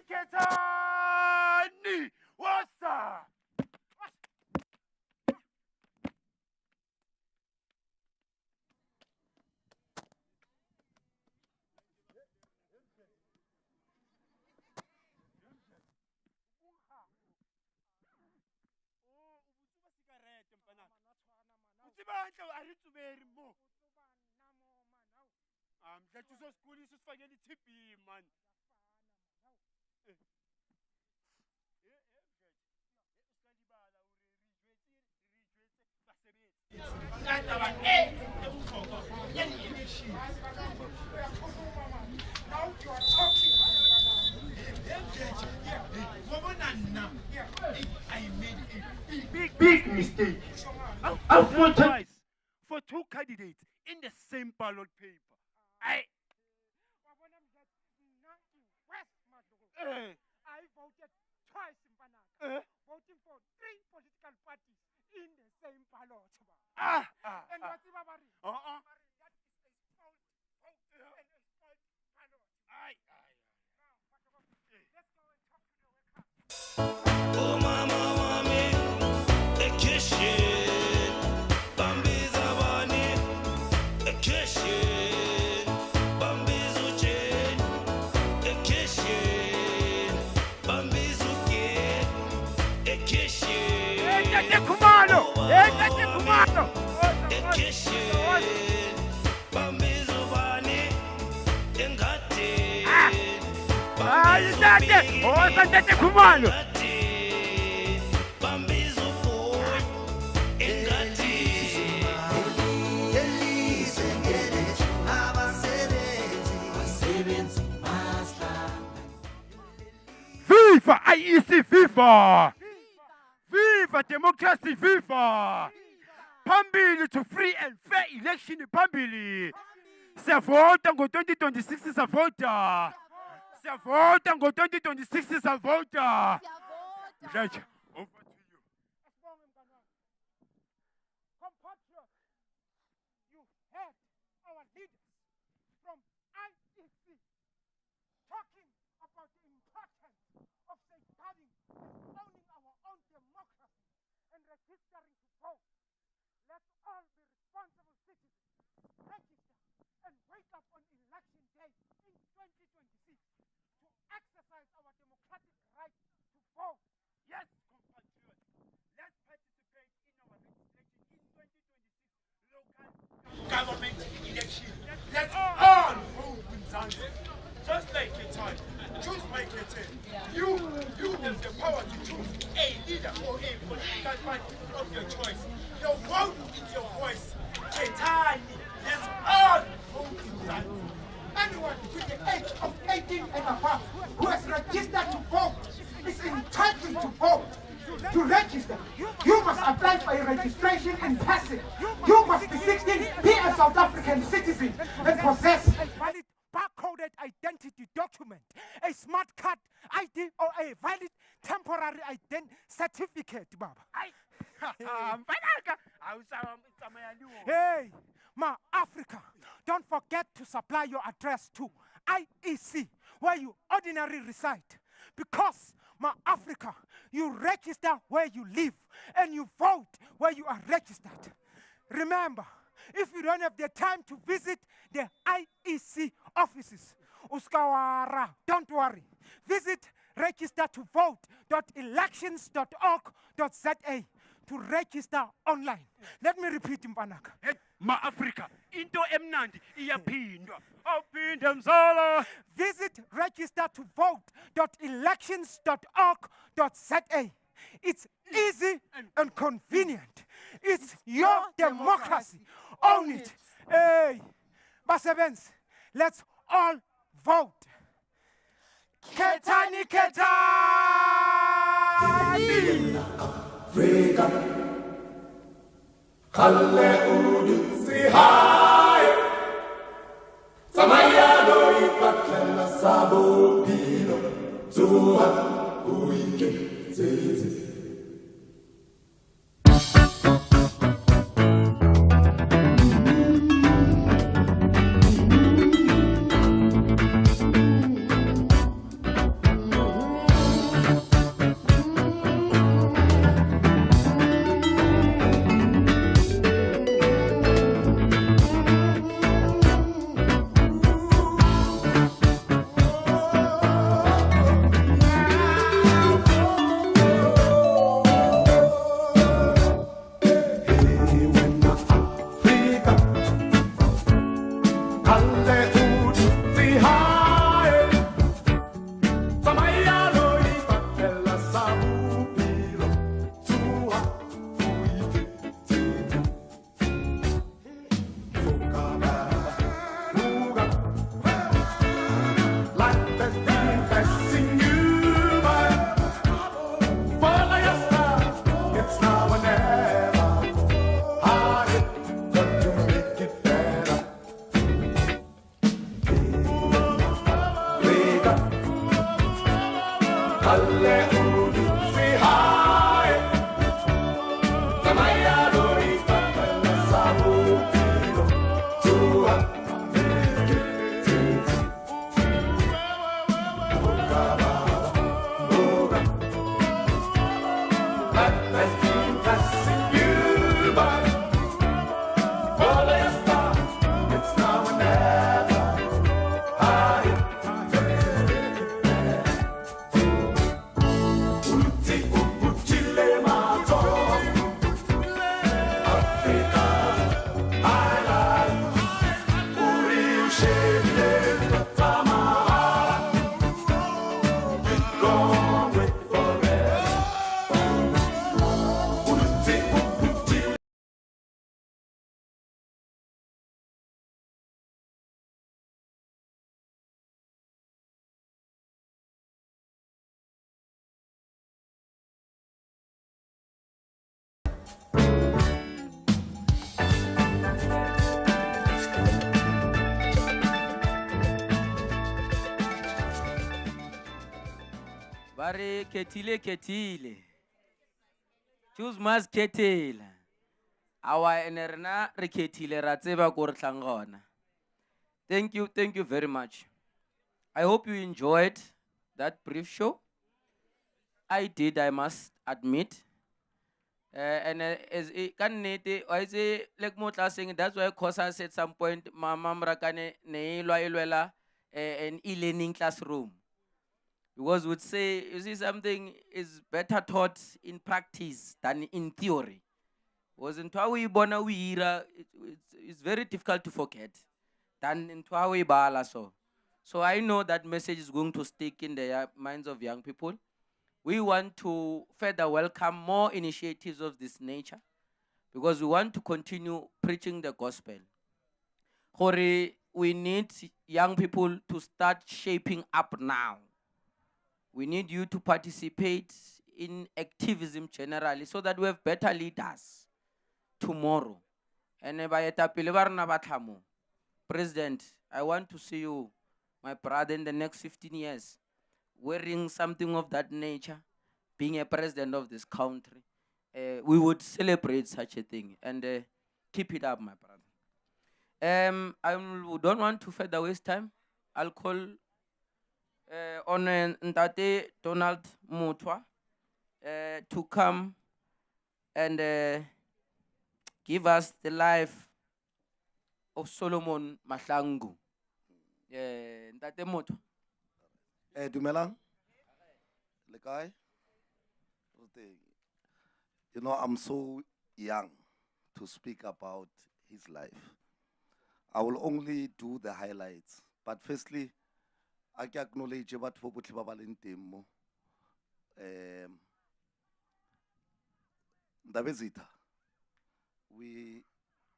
Ketani! What's up? That is so school is spaghetti tippy, man. Now you are talking. I made a big mistake. I voted twice for 2 candidates in the same ballot paper. I voted twice in Banaka, voting for 3 political parties in the same ballot. And what's the That is a spoiled vote and a spoiled ballot. Now, let's go and talk to the workers. Viva IEC, viva! Viva democracy, viva! Phambili to free and fair election, phambili. Siyavota ngo-2026 siyavota. Siyavota ngo-2026 siyavota. Mdletshe, over to you. Compatriots, you heard our leaders from IEC talking about the importance of safeguarding and owning our own democracy and registering to vote. Let's all be responsible citizens, register and wake up on election day in 2026 to exercise our democratic right to vote. Yes, compatriots, let's participate in our registration in 2026 local government election. Let's all vote with Zanzibar. Just like your time. Choose my criteria. You have the power to choose a leader or a political party of your choice. Your vote is your voice. Ketani. Let's all vote in Zanzibar. Anyone with the age of 18 and above who has registered to vote is entitled to vote. To register, you must apply for a registration in person. You must be 16, be a South African citizen, and possess a valid barcoded identity document, a smart card ID, or a valid temporary certificate, Baba. Hey, Ma Africa, don't forget to supply your address to IEC, where you ordinarily reside. Because, Ma Africa, you register where you live and you vote where you are registered. Remember, if you don't have the time to visit the IEC offices, Uskawara, don't worry. Visit registertovote.elections.org.za to register online. Let me repeat, Mpanaka. Ma Africa, into emnandi iyaphindwa. Awuphinde mzala. Visit registertovote.elections.org.za. It's easy and convenient. It's your democracy. Own it. Hey, Basebens, let's all vote. Ketani, ketani. Africa, Kalle Uditsi High, Samayado Ipatela Sabo Pino, Zuma, Uike, Zizi. Bari ketile. Choose mas ketile. Awa enerna re ketile ra tseba ko re tlang gona. Thank you very much. I hope you enjoyed that brief show. I did, I must admit. And as kannete, I say like Motla saying that's why Kosa said at some point, Mama Morakane ne ilwela an e-learning classroom. Because would say, you see, something is better taught in practice than in theory. Was in Twawi Bona Wira, it's very difficult to forget than in Twawi Bala so. So I know that message is going to stick in the minds of young people. We want to further welcome more initiatives of this nature because we want to continue preaching the gospel. Hore, we need young people to start shaping up now. We need you to participate in activism generally so that we have better leaders tomorrow. And President, I want to see you, my brother, in the next 15 years, wearing something of that nature, being a president of this country. We would celebrate such a thing and keep it up, my brother. I don't want to further waste time. I'll call on Ntate Donald Mutwa to come and give us the life of Solomon Mahlangu. Ntate Mutwa. Dumelang. Lekai. You know, I'm so young to speak about his life. I will only do the highlights. But firstly, I can acknowledge what Fobuti Babalintimo. The visitor. We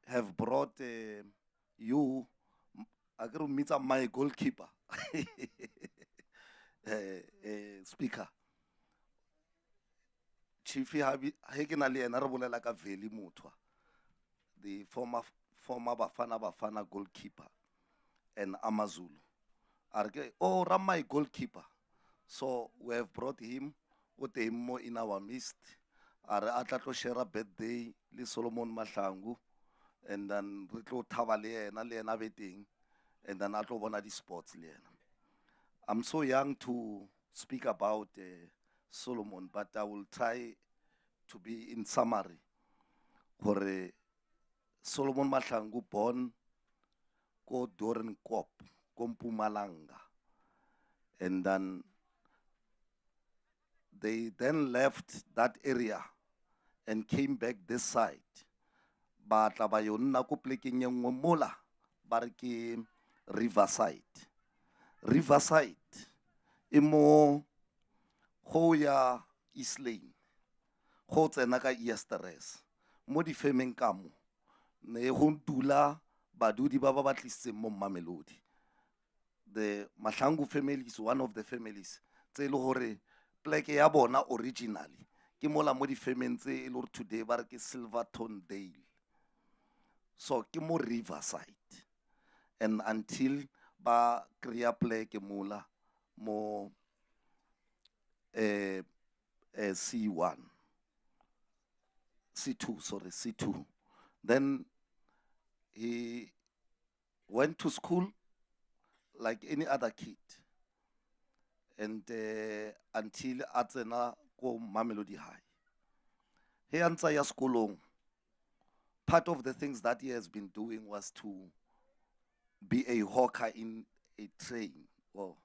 have brought you, I can meet my goalkeeper, speaker. Chief Hagenali and Honourable like a Veli Mutwa, the former Bafana goalkeeper, and Amazulu. Oh, Ramai goalkeeper. So we have brought him with him more in our midst. Our Atlato Shera birthday, Li Solomon Mahlangu, and then Rito Tavale and everything, and then Atlo one of the sports. I'm so young to speak about Solomon, but I will try to be in summary. For Solomon Mahlangu born ko Doren Kop, Kompumalanga. And then they then left that area and came back this side. But abayon na ko pleking yung mola barki Riverside. Riverside imo hoya East-Lane. Ho tsenaka Easteres. Mo di femeng kamo. Ne huntula badudi baba batlisitse mo Mamelodi. The Mahlangu family is one of the families. Tse le hore pleke ya bona originally. Ke mola mo di femeng tse le hore today ba re ke Silverton Dale. So ke mo Riverside. And until ba kriya pleke mola mo C1. C2. Then he went to school like any other kid. And until atsena ko Mamelodi High. He answer ya skolong. Part of the things that he has been doing was to be a hawker in a train. Well,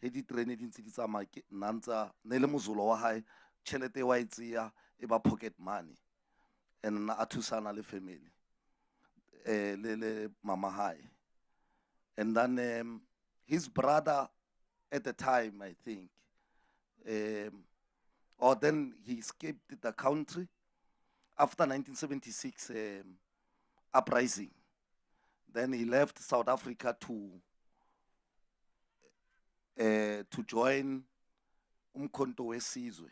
he did train it in City Nanza, Nele Muzulo High, Chelete Waitsia, eba pocket money, and na athusana le family, le mama high. And then his brother at the time, I think, or then he escaped the country after 1976 uprising. Then he left South Africa to join Umkhonto weSizwe.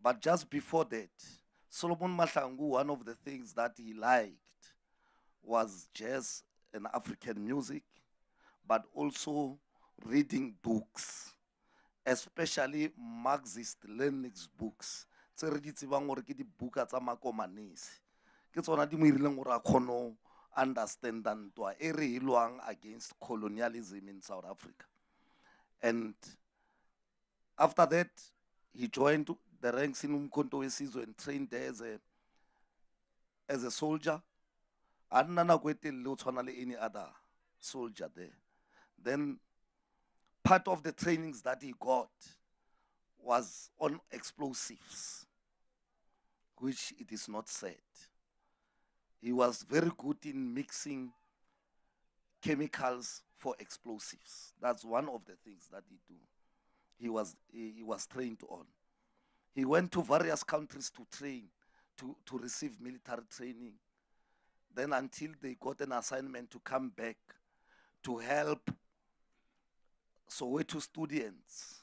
But just before that, Solomon Mahlangu, one of the things that he liked was jazz and African music, but also reading books, especially Marxist-Leninist books. Tse re di tsebang gore ke dibuka tsa makomanisi. Ke tsona di mo irileng gore a kgone understand ntwa e re e lwang against colonialism in South Africa. And after that, he joined the ranks in Umkhonto weSizwe and trained there as a soldier. Anna any other soldier there. Then part of the trainings that he got was on explosives, which it is not said. He was very good in mixing chemicals for explosives. That's one of the things that he do. He was trained on. He went to various countries to train, to receive military training. Then until they got an assignment to come back to help Soweto students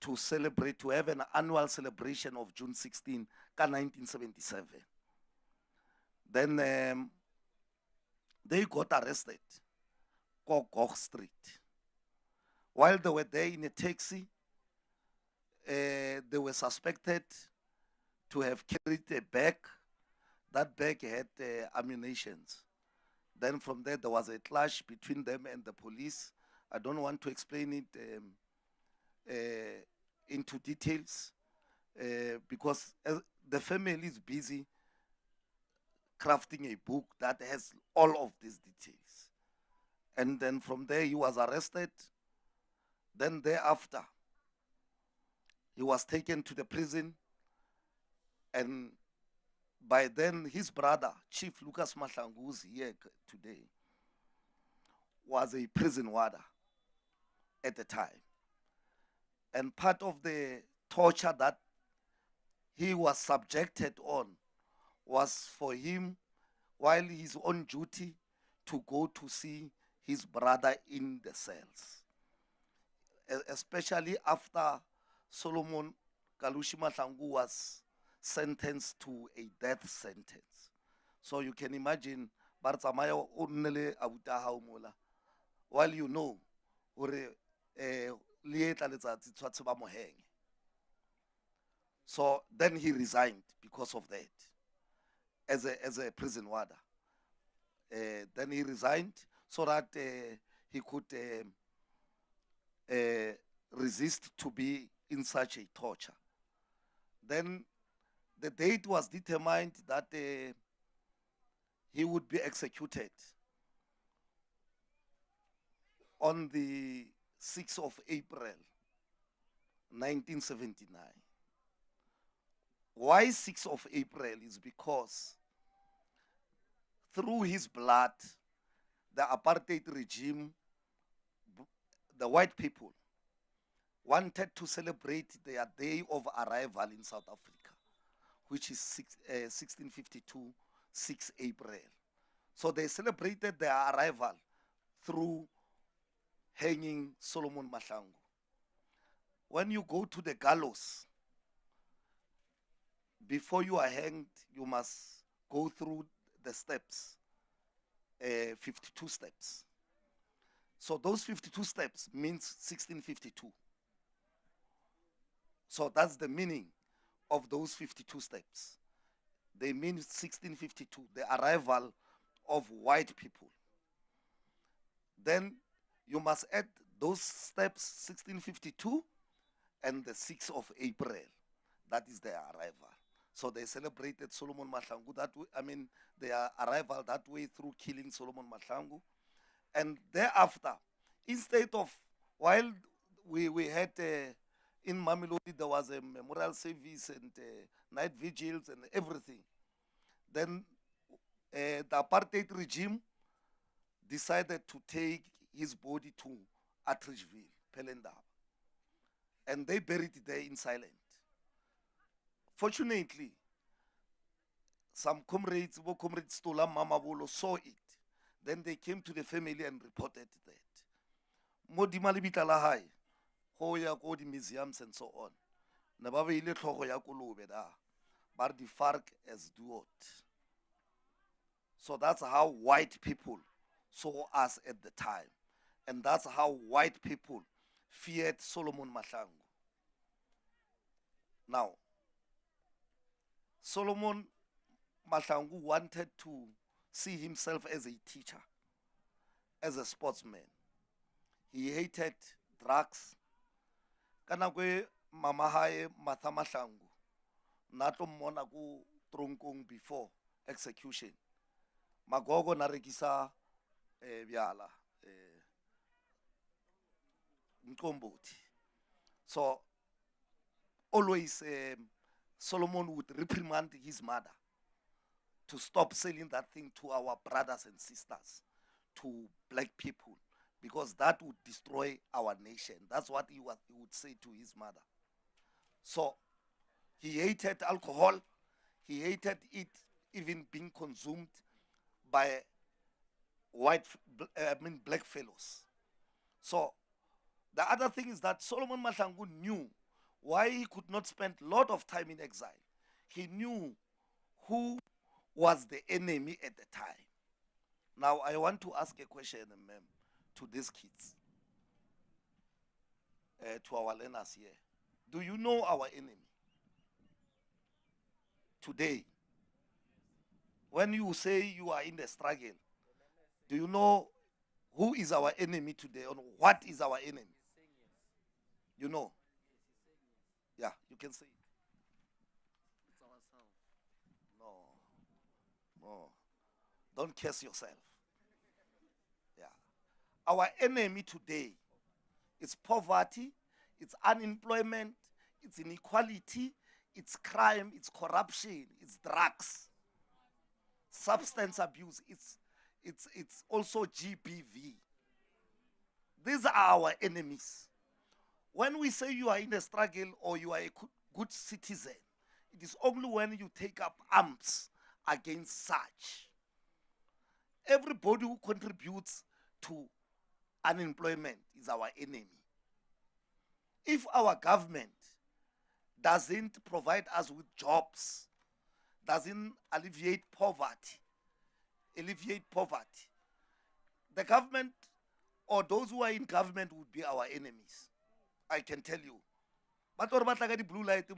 to celebrate, to have an annual celebration of June 16, 1977. Then they got arrested, Gog Street. While they were there in a taxi, they were suspected to have carried a bag. That bag had ammunitions. Then from there was a clash between them and the police. I don't want to explain it into details because the family is busy crafting a book that has all of these details. And then from there he was arrested. Then thereafter, he was taken to the prison, and by then his brother, Chief Lucas Mahlangu, who's here today, was a prison warder at the time. And part of the torture that he was subjected on was for him, while he's on duty, to go to see his brother in the cells. Especially after Solomon Kalushi Mahlangu was sentenced to a death sentence. So you can imagine, while you know, so then he resigned because of that, as a prison warder. Then he resigned so that he could resist to be in such a torture. Then the date was determined that he would be executed on the 6th of April, 1979. Why 6th of April is because through his blood, the apartheid regime, the white people, wanted to celebrate their day of arrival in South Africa, which is 1652, 6 April. So they celebrated their arrival through hanging Solomon Mahlangu. When you go to the gallows, before you are hanged, you must go through the steps, 52 steps. So those 52 steps means 1652. So that's the meaning of those 52 steps. They mean 1652, the arrival of white people. Then you must add those steps, 1652 and the 6th of April. That is their arrival. So they celebrated Solomon Mahlangu that way, their arrival that way through killing Solomon Mahlangu. And thereafter, instead of, while we had in Mamelodi, there was a memorial service and night vigils and everything. Then the apartheid regime decided to take his body to Atteridgeville, Pelendaba. And they buried it there in silence. Fortunately, some comrades Stola Mamabolo saw it. Then they came to the family and reported that. Modimali bitalahai, hoya go the museums and so on. Nababe ile tlhogo ya kolobe da. But the FARC has do it. So that's how white people saw us at the time. And that's how white people feared Solomon Mahlangu. Now, Solomon Mahlangu wanted to see himself as a teacher, as a sportsman. He hated drugs. Kanakwe mamahaye Matha Mahlangu, nato mona ku tronkong before execution. Magogo narekisa biala mkomboti. So always Solomon would reprimand his mother to stop selling that thing to our brothers and sisters, to black people, because that would destroy our nation. That's what he would say to his mother. So he hated alcohol. He hated it even being consumed by black fellows. So the other thing is that Solomon Mahlangu knew why he could not spend a lot of time in exile. He knew who was the enemy at the time. Now I want to ask a question, ma'am, to these kids, to our learners here. Do you know our enemy? Today, when you say you are in the struggle, do you know who is our enemy today, or what is our enemy? You know? Yeah, you can say it. It's ourselves. No. Don't curse yourself. Yeah. Our enemy today is poverty, it's unemployment, it's inequality, it's crime, it's corruption, it's drugs, substance abuse, it's also GBV. These are our enemies. When we say you are in a struggle or you are a good citizen, it is only when you take up arms against such. Everybody who contributes to unemployment is our enemy. If our government doesn't provide us with jobs, doesn't alleviate poverty, the government or those who are in government would be our enemies. I can tell you. But the blue light,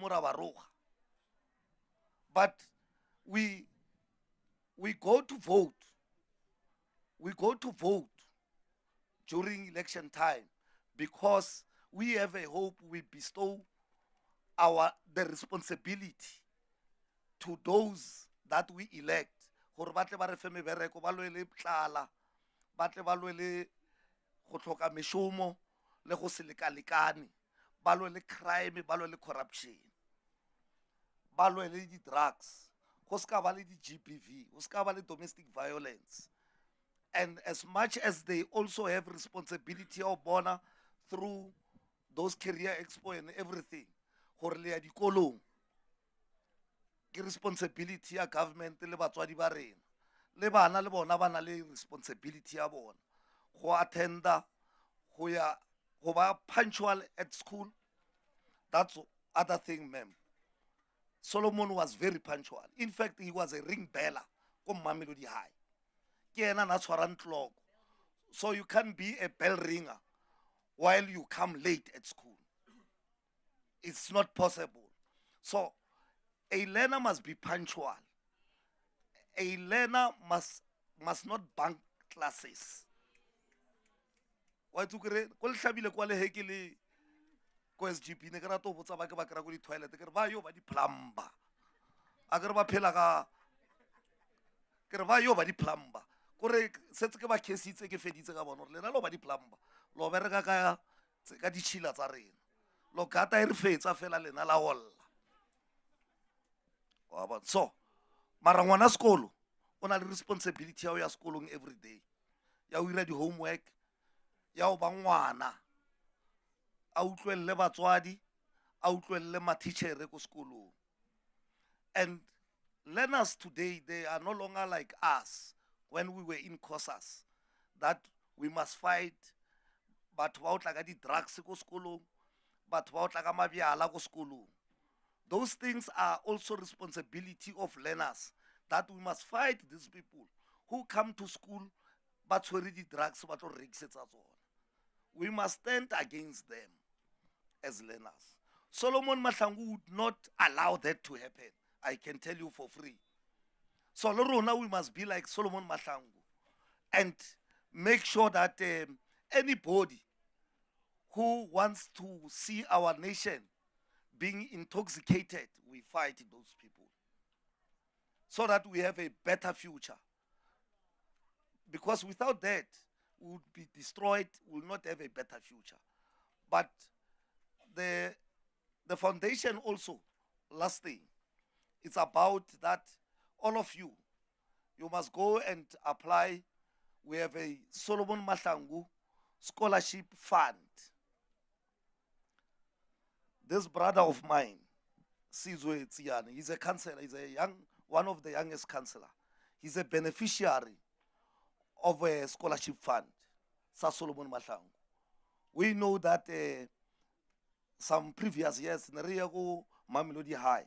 but we go to vote. We go to vote during election time because we have a hope we bestow the responsibility to those that we elect. Le go se lekalekane, ba lwele crime, ba lwele corruption, ba lwele di drugs, go ska ba le di GBV, go ska ba le domestic violence. And as much as they also have responsibility of bona through those career expo and everything, gore le ya dikolong ke responsibility ya government le batswadi ba rena, le bana le bona ba na le responsibility ya bona go attenda, go ya go ba punctual at school. That's other thing, ma'am. Solomon was very punctual. In fact, he was a ring beller from Mamelodi High. So you can't be a bell ringer while you come late at school. It's not possible. So a learner must be punctual. A learner must not bunk classes. Why to create? Kol shabile kwa le hekele ko SGP ne kra to botsa ba ke ba kra go di toilet ke ba yo ba di plumber. A ke ba phela ka ke ba yo ba di plumber. Kore setse ke ba kesitse ke feditse ka bona le na lo ba di plumber. Lo bereka ka di chila tsa rena. lokata e re fetsa fela lena la olla. Wa bona? So mara ngwana sekolo o na le responsibility ya ho ya sekolong every day, ya ho ira di homework, ya ho ba ngwana a utlwelle batswadi, a utlwelle matitjhere ko sekolong. And learners today, they are no longer like us when we were in courses, that we must fight, but ba o tla ka di drugs ko sekolong, but ba o tla ka mabiala ko sekolong. Those things are also responsibility of learners, that we must fight these people who come to school but tshwere di drugs ba tlo rekisetsa tsona. We must stand against them as learners. Solomon Mahlangu would not allow that to happen, I can tell you for free. So Lorona, we must be like Solomon Mahlangu and make sure that anybody who wants to see our nation being intoxicated, we fight those people so that we have a better future. Because without that, we would be destroyed, we will not have a better future. But the foundation also, last thing, it's about that all of you, you must go and apply. We have a Solomon Mahlangu Scholarship Fund. This brother of mine, Sizwe Tsiane, he's a counselor, he's one of the youngest counselor. He's a beneficiary of a scholarship fund, Sa Solomon Mahlangu. We know that some previous years, Neriago Mamelodi High,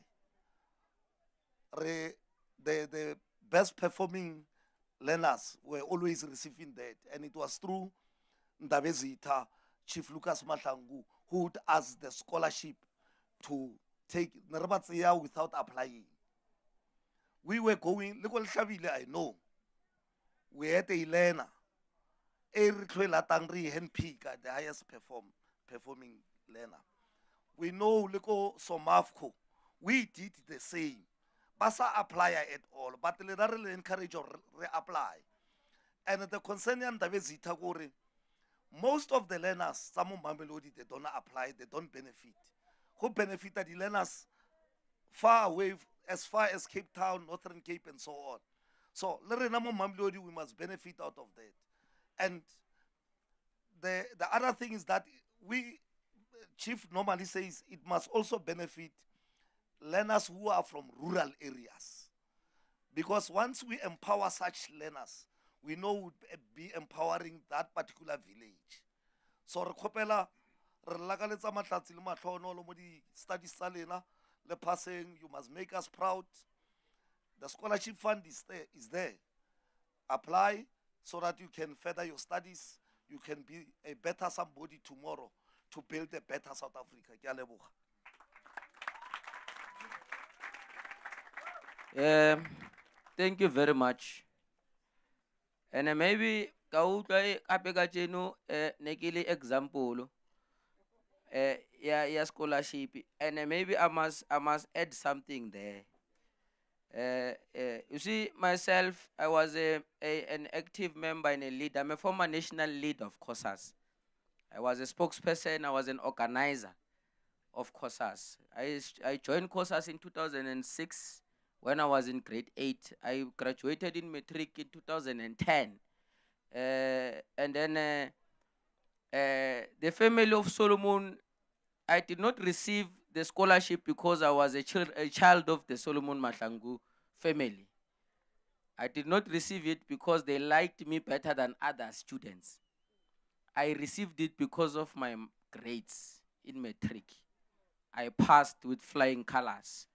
the best performing learners were always receiving that. And it was through Ndabezita, Chief Lucas Mahlangu, who would ask the scholarship to take Nerabatsiya without applying. We were going, I know, we had a learner, the highest performing learner. We know Liko Somafco, we did the same. Basa apply at all, but they encourage or reapply. And the concerning Davezita Gore, most of the learners, some of Mamelodi, they don't apply, they don't benefit. Who benefited the learners far away, as far as Cape Town, Northern Cape, and so on. So, Mamelodi, we must benefit out of that. And the other thing is that Chief normally says it must also benefit learners who are from rural areas. Because once we empower such learners, we know we'll be empowering that particular village. So Rekopela, Relagaletsa Matlatsi le Mahlono lo mo di studies tsa lena le passing, you must make us proud. The scholarship fund is there. Apply so that you can further your studies, you can be a better somebody tomorrow to build a better South Africa. Ke a leboga. Thank you very much. And maybe ka negili example yeah scholarship, and maybe I must add something there. You see, myself, I was an active member and a leader. I'm a former national lead of COSAS. I was a spokesperson, I was an organizer of COSAS. I joined COSAS in 2006 when I was in grade 8. I graduated in matric in 2010. And then the family of Solomon, I did not receive the scholarship because I was a child of the Solomon Mahlangu family. I did not receive it because they liked me better than other students. I received it because of my grades in matric. I passed with flying colors.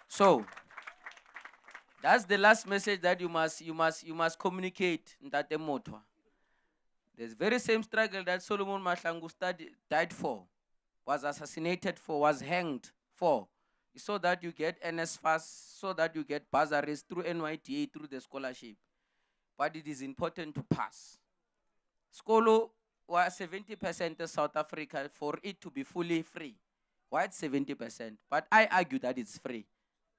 So that's the last message that you must communicate in that motto. The very same struggle that Solomon Mahlangu died for, was assassinated for, was hanged for, so that you get NSFAS, so that you get bursaries through NYTA, through the scholarship. But it is important to pass. Skolo was 70% of South Africa for it to be fully free. Why it's 70%? But I argue that it's free.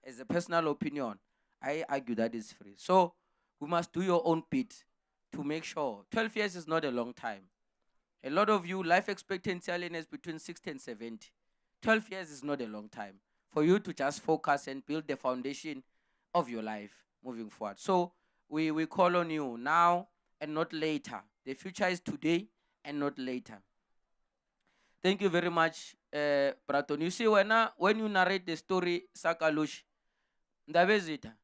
As a personal opinion, I argue that it's free. So we must do your own bit to make sure. 12 years is not a long time. A lot of you, life expectancy is between 60 and 70. 12 years is not a long time for you to just focus and build the foundation of your life moving forward. So we call on you now and not later. The future is today and not later. Thank you very much, Braton. You see, when you narrate the story, Kalushi, ndabezitha,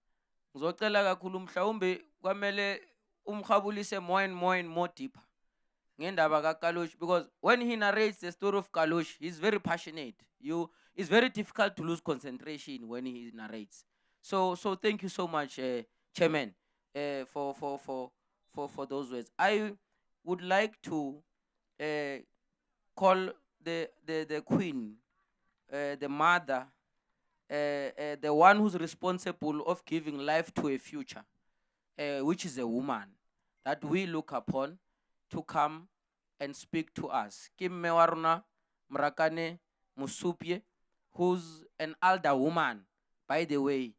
ngizocela kakhulu mhlawumbe kwamele umkhabulise more and more and more deeper. Ngendaba kaLushi, because when he narrates the story of Kalushi, he's very passionate. It's very difficult to lose concentration when he narrates. So thank you so much, Chairman, for those words. I would like to call the Queen, the mother, the one who's responsible of giving life to a future, which is a woman that we look upon, to come and speak to us. Kim Mewaruna Morakane Mosupyoe, who's an elder woman, by the way.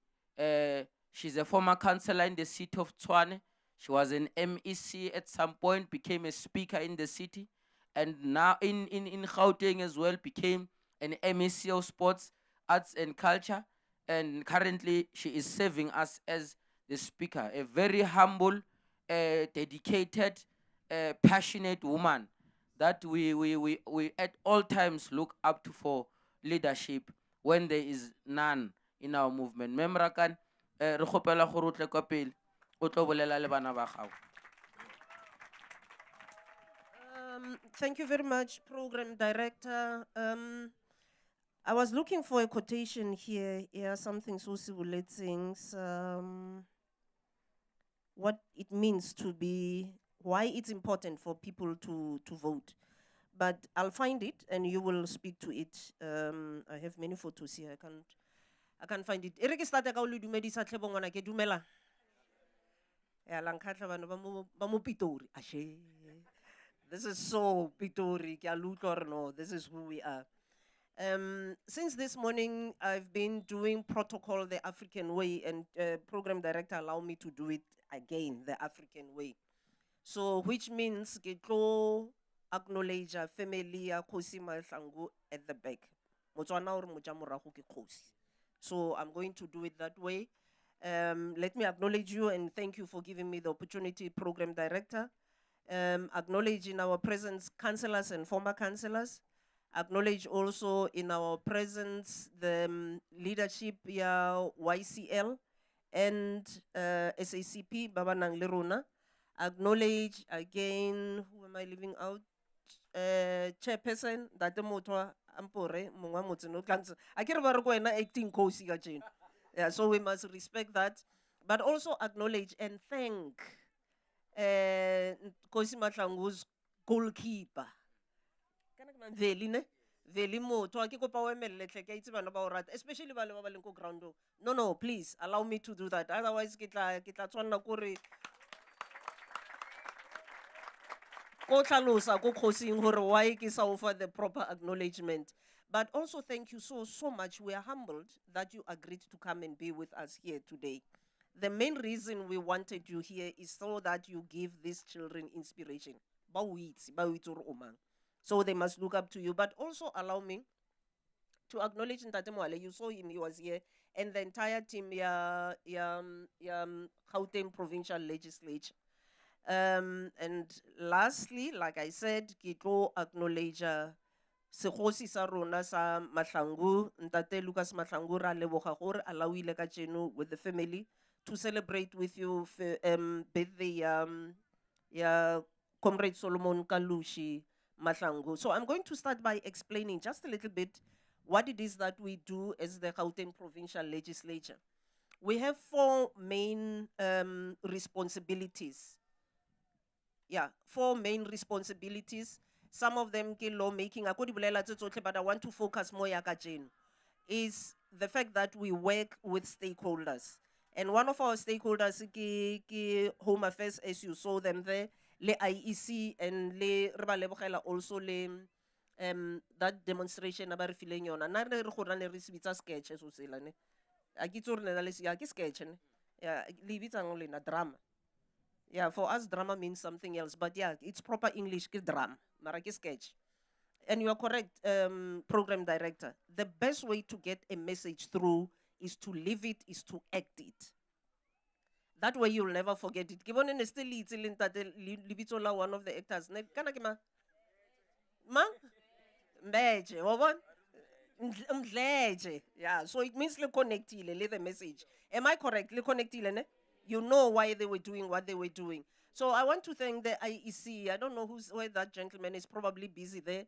She's a former councillor in the city of Tshwane. She was an MEC at some point, became a speaker in the city, and now in Gauteng as well, became an MEC of sports, arts and culture, and currently she is serving us as the speaker. A very humble, dedicated, passionate woman that we at all times look up to for leadership when there is none in our movement. Memrakan, re kgopela gore o tle kwa pele o tlo bolela le bana ba gago. Thank you very much, Program Director. I was looking for a quotation here. Yeah, something so simulating what it means to be, why it's important for people to vote. But I'll find it and you will speak to it. I have many photos here. I can't find it. Ereke stata ka o le dumedisa tlhebo ngwana ke dumela. Ya lankhatla bana ba mo Pitori. Ashe. This is so Pitori. Ke a lutla gore no, this is who we are. Since this morning, I've been doing protocol the African way, and Program Director allowed me to do it again the African way. So, which means ke tlo acknowledge a family ya Kalushi Mahlangu at the back. Motswana or moja morago ke kgosi. So I'm going to do it that way. Let me acknowledge you and thank you for giving me the opportunity, Program Director. Acknowledge in our presence councillors and former councillors. Acknowledge also in our presence the leadership ya YCL and SACP, Baba Nang Lerona. Acknowledge again, who am I leaving out? Chairperson, Date Motwa Ampore, Munga Motseno Kansa. I can't remember 18 Kosi Gajin. Yeah, so we must respect that. But also acknowledge and thank Kalushi Mahlangu's goalkeeper. Especially ground. No, please allow me to do that. Otherwise, why offer the proper acknowledgement. But also thank you so much. We are humbled that you agreed to come and be with us here today. The main reason we wanted you here is so that you give these children inspiration. So they must look up to you. But also allow me to acknowledge Ntate Moale. You saw him, he was here. And the entire team, Gauteng Provincial Legislature. And lastly, like I said, Kiko acknowledge Sekgosi sa rona sa Mahlangu, Ntate Lucas Mahlangu ra leboga gore alawile ka jeno with the family to celebrate with you birthday Comrade Solomon Kalushi Mahlangu. So I'm going to start by explaining just a little bit what it is that we do as the Gauteng Provincial Legislature. We have 4 main responsibilities. Yeah, 4 main responsibilities. Some of them ke lawmaking, but I want to focus more is the fact that we work with stakeholders. And one of our stakeholders ke Home Affairs, as you saw them there, le IEC and le also le that demonstration about filling yona. Na re go rana re sibitsa sketch so sela ne. A ke tsore le le ya ke sketch ne. Yeah, le bitsang le na drama. Yeah, for us drama means something else, but yeah, it's proper English ke drama. mara ke sketch. And you are correct, program director. The best way to get a message through is to live it, is to act it. That way you'll never forget it. One of the actors. Ma? Mbeje, wabon? Mdleje. Yeah, so it means le connectile, le the message. Am I correct? Le connectile, ne? You know why they were doing what they were doing. So I want to thank the IEC. I don't know where that gentleman is, probably busy there,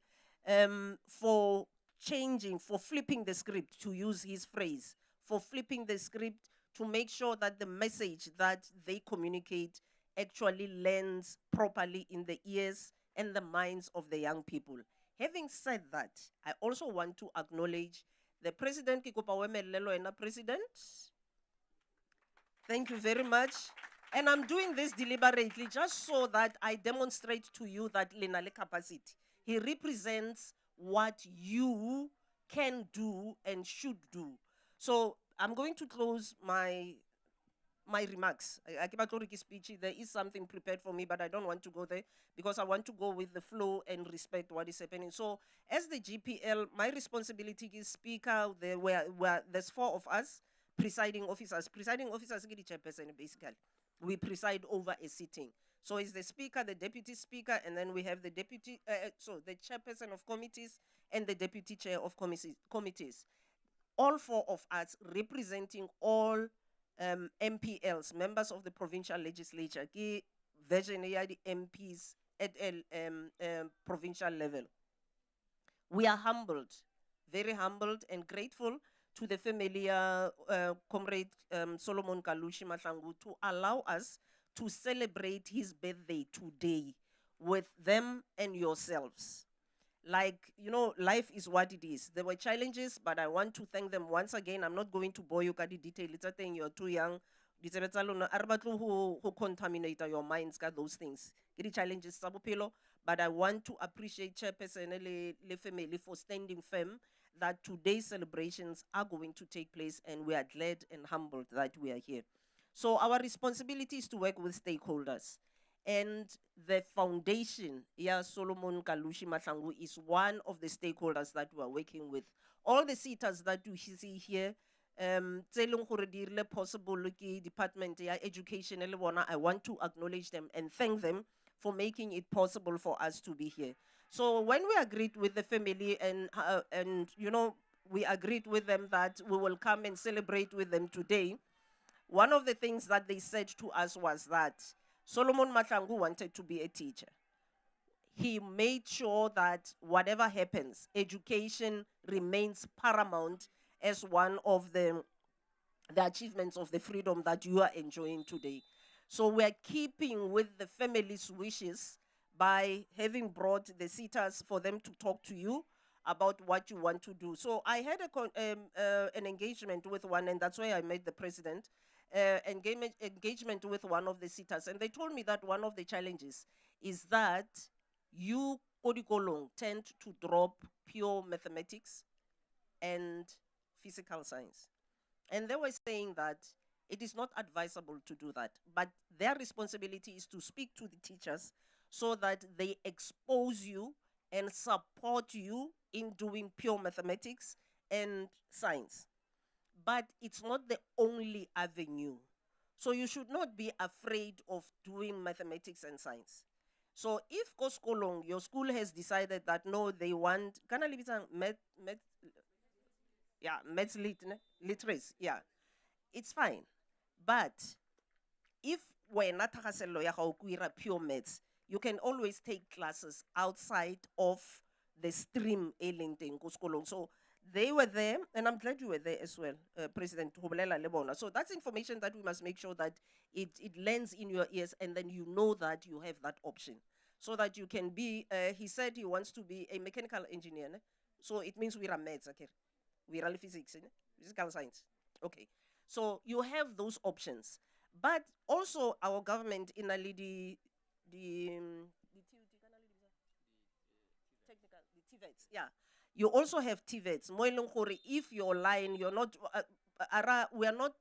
for changing, for flipping the script, to use his phrase, for flipping the script to make sure that the message that they communicate actually lands properly in the ears and the minds of the young people. Having said that, I also want to acknowledge the President, President. Thank you very much. And I'm doing this deliberately just so that I demonstrate to you that Lenale capacity. He represents what you can do and should do. So I'm going to close my remarks. Speech. There is something prepared for me, but I don't want to go there because I want to go with the flow and respect what is happening. So as the GPL, my responsibility is speaker. There's 4 of us, presiding officers. Presiding officers get the chairperson basically. We preside over a sitting. So it's the speaker, the deputy speaker, and then we have the deputy, the chairperson of committees and the deputy chair of committees. All 4 of us representing all MPLs, members of the provincial legislature, version the MPs at provincial level. We are humbled, very humbled and grateful to the family, Comrade Solomon Kalushi Mahlangu, to allow us to celebrate his birthday today with them and yourselves. Like, you know, life is what it is. There were challenges, but I want to thank them once again. I'm not going to bore you with the detail. It's a thing, you're too young. Who contaminate your minds, got those things. Get the challenges, but I want to appreciate Chairperson Le family for standing firm that today's celebrations are going to take place, and we are glad and humbled that we are here. So our responsibility is to work with stakeholders. And the foundation, Solomon Kalushi Mahlangu, is one of the stakeholders that we are working with. All the seaters that you see here, possible Department of Education, I want to acknowledge them and thank them for making it possible for us to be here. So when we agreed with the family and you know, we agreed with them that we will come and celebrate with them today, one of the things that they said to us was that Solomon Mahlangu wanted to be a teacher. He made sure that whatever happens, education remains paramount as one of the achievements of the freedom that you are enjoying today. So we're keeping with the family's wishes by having brought the sitters for them to talk to you about what you want to do. So I had an engagement with one, and that's why I met the president, engagement with one of the sitters. And they told me that one of the challenges is that you, Kodikolong, tend to drop pure mathematics and physical science. And they were saying that it is not advisable to do that, but their responsibility is to speak to the teachers so that they expose you and support you in doing pure mathematics and science. But it's not the only avenue. So you should not be afraid of doing mathematics and science. So if Koskolong, your school has decided that no, they want, maths literacy, yeah, it's fine. But if we're not pure maths, you can always take classes outside of the stream in Koskolong. So they were there, and I'm glad you were there as well, President Hobelela Lebona. So that's information that we must make sure that it lands in your ears, and then you know that you have that option. So that you can be, he said he wants to be a mechanical engineer. Ne? So it means we are maths, okay? We are physics, ne? Physical science. Okay. So you have those options. But also our government in the TVETs, yeah. You also have TVETs. If your line, you're not, we are not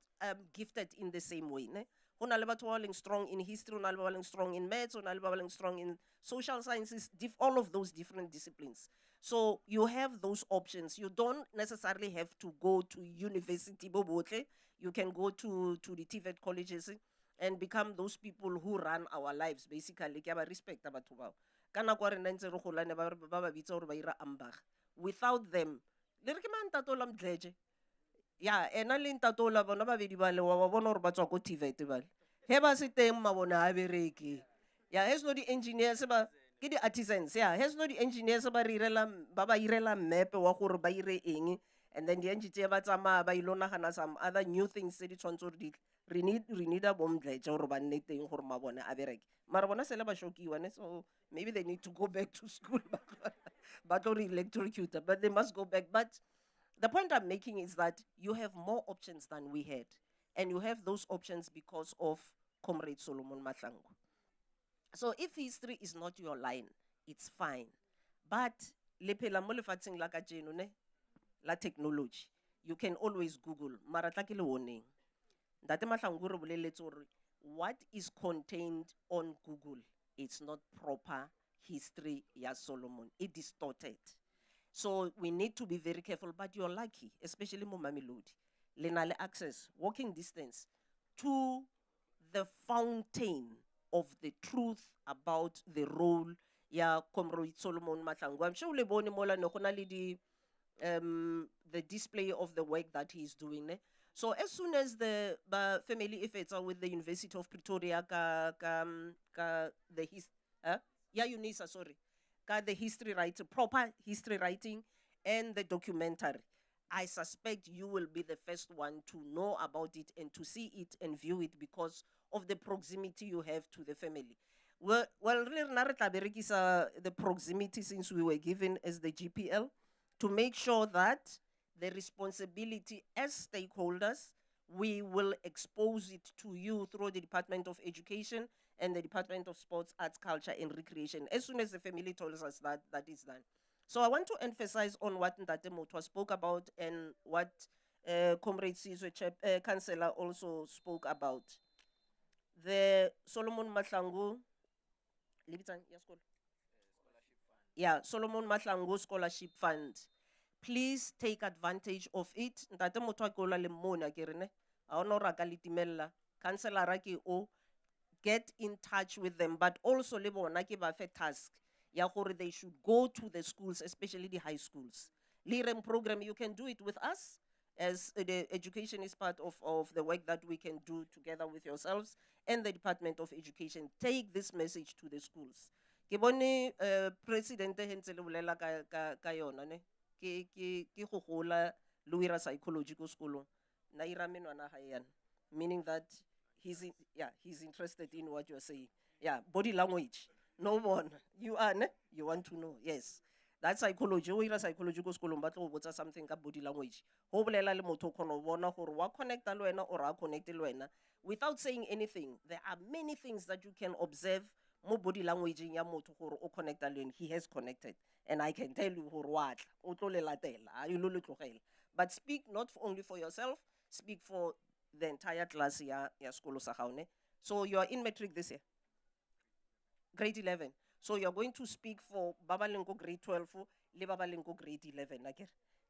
gifted in the same way. Ne? Ho na le batho ba leng strong in history, ho na le ba leng strong in maths, ho na le ba leng strong in social sciences, all of those different disciplines. So you have those options. You don't necessarily have to go to university bo botle. You can go to the TVET colleges and become those people who run our lives, basically. Ke a ba respecta batho bao. Ka nako ya rena ntse re gola ne ba ba bitsa hore ba ira ambag. Without them, le re ke mang Ntate Ola Mdletshe? Yeah, ena le Ntate Ola bona ba bedi ba le wa bona hore ba tswa ko TVET bale. He ba se teng mabona ha bereke. Yeah, he's not the engineers ba ke di artisans. Yeah, he's not the engineers ba ba irela map wa gore ba ire eng, and then the engineer ba tsama ba ilona gana some other new things tse di tshwantse hore di re need a bomdletshe hore ba nne teng gore mabone a bereke. Mara bona sele ba shokiwa ne, so maybe they need to go back to school. But or electrocutor, but they must go back. But the point I'm making is that you have more options than we had. And you have those options because of Comrade Solomon Mahlangu. So if history is not your line, it's fine. But le phela mo lefatsheng la kajeno ne, la technology, you can always Google. Mara tla ke le warning. Ntate Mahlangu re boleletse hore what is contained on Google, it's not proper history ya Solomon. It distorted. So we need to be very careful, but you're lucky, especially mo Mamelodi. Lenale access, walking distance to the fountain of the truth about the role ya Comrade Solomon Mahlangu. I'm sure le bone mola no gona le the display of the work that he's doing. Ne? So as soon as the family efforts are with the University of Pretoria, UNISA, sorry, the history writing, proper history writing, and the documentary, I suspect you will be the first one to know about it and to see it and view it because of the proximity you have to the family. Well, the proximity since we were given as the GPL to make sure that the responsibility as stakeholders, we will expose it to you through the Department of Education and the Department of Sports, Arts, Culture, and Recreation, as soon as the family tells us that that is done. So I want to emphasize on what Ntate Motwa spoke about and what Comrade Sizwe, Councillor, also spoke about. The Solomon Mahlangu, Solomon Mahlangu Scholarship Fund. Please take advantage of it. Ntate Motwa ke ola le mona ke rene. A ona ra ka litimella. Councillor ra ke o, get in touch with them, but also le bona ke ba fe task ya gore they should go to the schools, especially the high schools. Lirem program, you can do it with us, as the education is part of the work that we can do together with yourselves and the Department of Education. Take this message to the schools. Ke bone president hentse le bolela ka yona ne, ke go gola le o ira psychology ko sekolong na ira menwana ha yana, meaning that he's interested in what you're saying. Yeah, body language. No one. You are, ne? You want to know. Yes. That's psychology. O ira psychology ko sekolong ba tlo go botsa something ka body language. Ho bolela le motho kono bona gore wa connecta le wena or a connect le wena without saying anything. There are many things that you can observe mo body language ya motho gore o connecta le wena. He has connected. And I can tell you gore wa tla o tlo le latela, a lo le tlogela. But speak not only for yourself, speak for the entire class ya skolo sa gaone. So you are in matric this year. Grade 11. So you're going to speak for Baba Lenko grade 12, le Baba Lenko grade 11.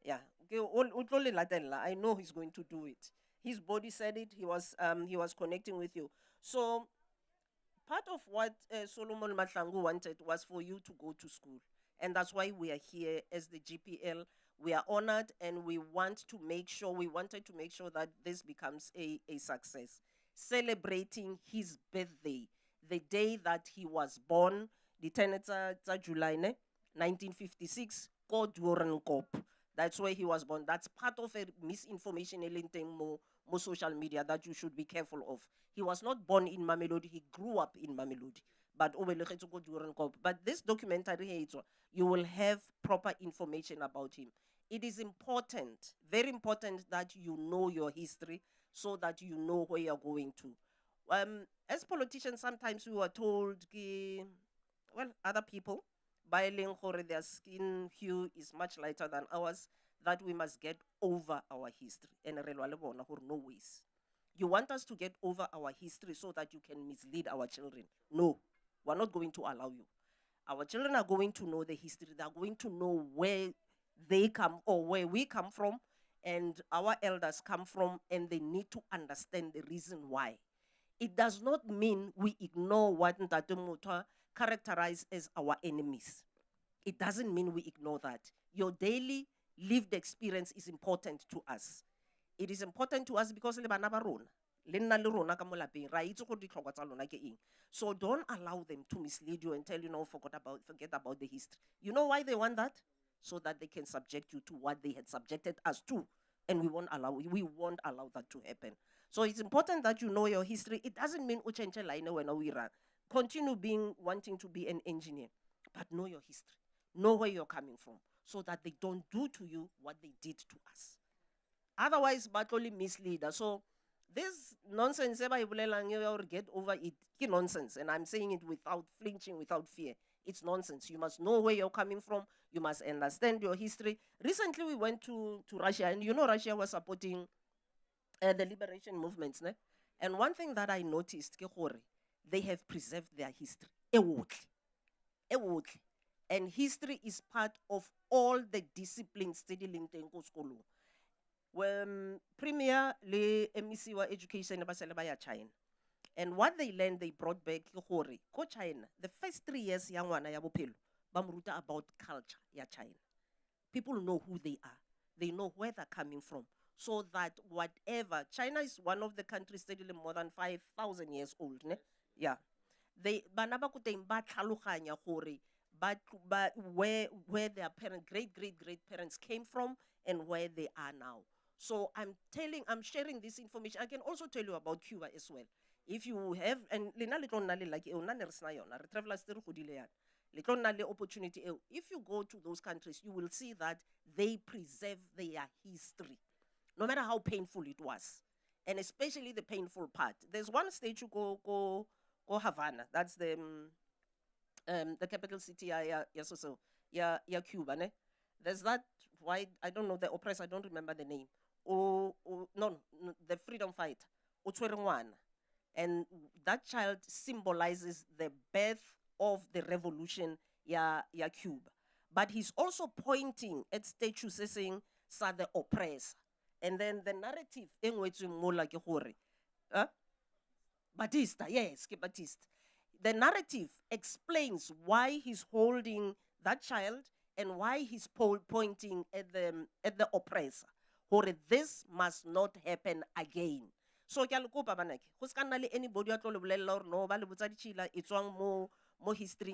Yeah. I know he's going to do it. His body said it. He was connecting with you. So part of what Solomon Mahlangu wanted was for you to go to school. And that's why we are here as the GPL. We are honored and we wanted to make sure that this becomes a success. Celebrating his birthday, the day that he was born, the 10th of July, 1956, called Durenkop. That's where he was born. That's part of a misinformation in more social media that you should be careful of. He was not born in Mamelodi, he grew up in Mamelodi. But this documentary, you will have proper information about him. It is important, very important that you know your history so that you know where you're going to. As politicians, sometimes we were told, other people, by their skin hue is much lighter than ours, that we must get over our history. And no ways. You want us to get over our history so that you can mislead our children. No, we're not going to allow you. Our children are going to know the history. They're going to know where they come or where we come from and our elders come from, and they need to understand the reason why. It does not mean we ignore what Ntate Motwa characterized as our enemies. It doesn't mean we ignore that. Your daily lived experience is important to us. It is important to us because le bana ba rona, le nna le rona ka mo lapeng, ra itse gore ditlhokwa tsa lona ke eng. So don't allow them to mislead you and tell you, no, forget about the history. You know why they want that? So that they can subject you to what they had subjected us to. And we won't allow that to happen. So it's important that you know your history. It doesn't mean uchenche line when we run. Continue wanting to be an engineer, but know your history. Know where you're coming from, so that they don't do to you what they did to us. Otherwise, but only mislead us. So this nonsense, get over it, it's nonsense. And I'm saying it without flinching, without fear. It's nonsense. You must know where you're coming from. You must understand your history. Recently, we went to Russia, and you know Russia was supporting the liberation movements. Ne? And one thing that I noticed, they have preserved their history. And history is part of all the disciplines studied in Tenko School. When Premier le MEC wa education ba China. And what they learned, they brought back ko China. The first 3 years ya ngwana ya bophelo ba moruta about culture ya China. People know who they are. They know where they're coming from. So that whatever, China is one of the countries still more than 5,000 years old. Ne? Yeah. They banaba kuteng ba tlhaloganya gore where their great parents came from and where they are now. So I'm sharing this information. I can also tell you about Cuba as well. If you have, and opportunity, if you go to those countries, you will see that they preserve their history, no matter how painful it was, and especially the painful part. There's one state you go Havana. That's the capital city, Cuba. Ne? There's that white, I don't know, the oppressor, I don't remember the name. The freedom fighter, and that child symbolizes the birth of the revolution, Cuba. But he's also pointing at statues saying, "Sa the oppressor." And then the narrative, Batista, yes, Batista. The narrative explains why he's holding that child and why he's pointing at the oppressor. Or this must not happen again. So anybody no it's more history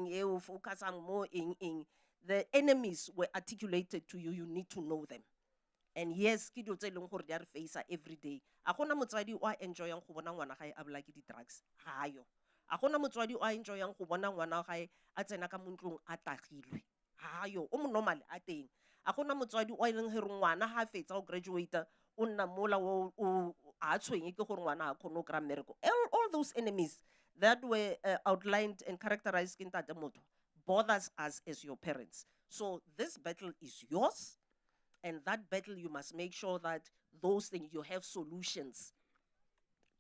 the enemies were articulated to you. You need to know them. And yes, they are face every day. Akona motswadi o enjoyang go bona ngwana gae a bula ke di drugs. Hayo. Akona motswadi o enjoyang go bona ngwana gae a tsena ka montlong a tagilwe. Hayo, o mo normal a teng. Akona motswadi o ileng he ngwana ha fetsa o graduate o nna mola o a tshwenye ke gore ngwana a khono kra mmereko. All those enemies that were outlined and characterized in Ntate Motwa bothers us as your parents. So this battle is yours. And that battle, you must make sure that those things, you have solutions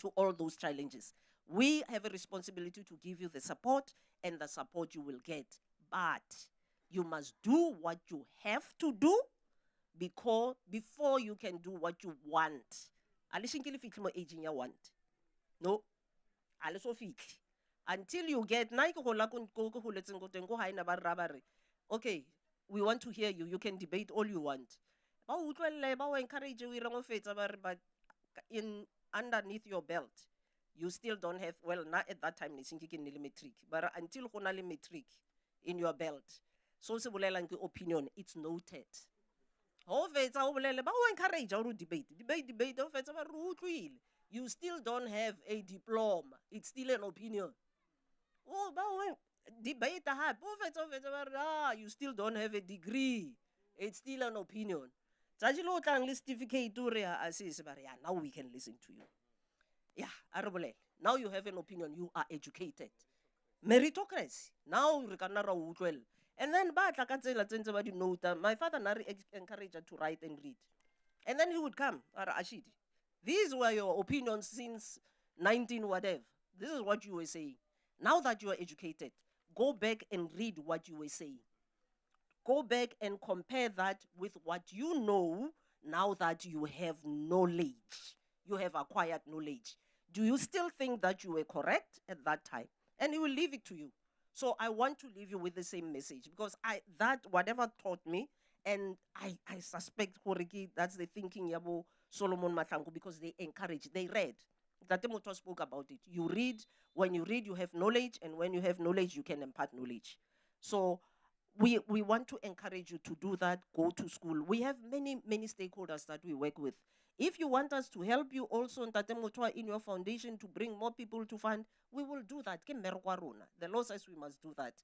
to all those challenges. We have a responsibility to give you the support, and the support you will get. But you must do what you have to do before you can do what you want. Aging you want. No. Until you get okay, we want to hear you. You can debate all you want. Encourage you, but underneath your belt, you still don't have, well, not at that time, metric, but until metric in your belt. So opinion, it's noted. Encourage or debate. You still don't have a diploma. It's still an opinion. Debate you still don't have a degree. It's still an opinion. Now we can listen to you. Yeah, Arabole. Now you have an opinion. You are educated. Meritocracy. Now you can well. And then my father encouraged her to write and read. And then he would come, Ashidi. These were your opinions since 19 whatever. This is what you were saying. Now that you are educated, go back and read what you were saying. Go back and compare that with what you know now that you have knowledge. You have acquired knowledge. Do you still think that you were correct at that time? And he will leave it to you. So I want to leave you with the same message, because that whatever taught me, and I suspect Horiki, that's the thinking Yabo Solomon Mahlangu, because they encourage, they read. Tatemoto spoke about it. You read, when you read, you have knowledge, and when you have knowledge, you can impart knowledge. So we want to encourage you to do that, go to school. We have many stakeholders that we work with. If you want us to help you also in your foundation to bring more people to fund, we will do that. The law says we must do that.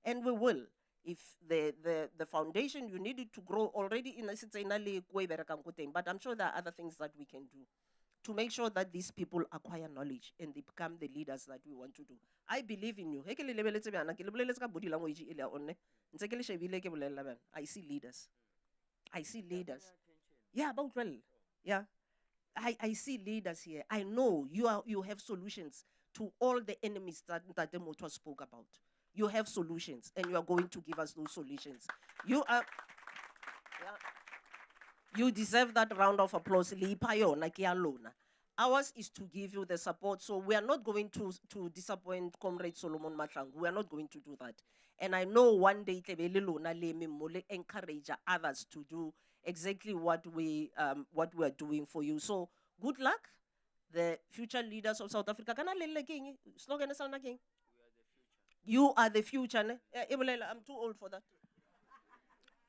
And we will. If the foundation, you need it to grow already in a but I'm sure there are other things that we can do to make sure that these people acquire knowledge and they become the leaders that we want to do. I believe in you. I see leaders. I see leaders. Yeah, about well. Yeah. I see leaders here. I know you have solutions to all the enemies that the motor spoke about. You have solutions, and you are going to give us those solutions. You deserve that round of applause. Ours is to give you the support. So we are not going to disappoint Comrade Solomon Mahlangu. We are not going to do that. And I know one day encourage others to do exactly what we are doing for you. So good luck, the future leaders of South Africa. Slogan is again. You are the future. I'm too old for that.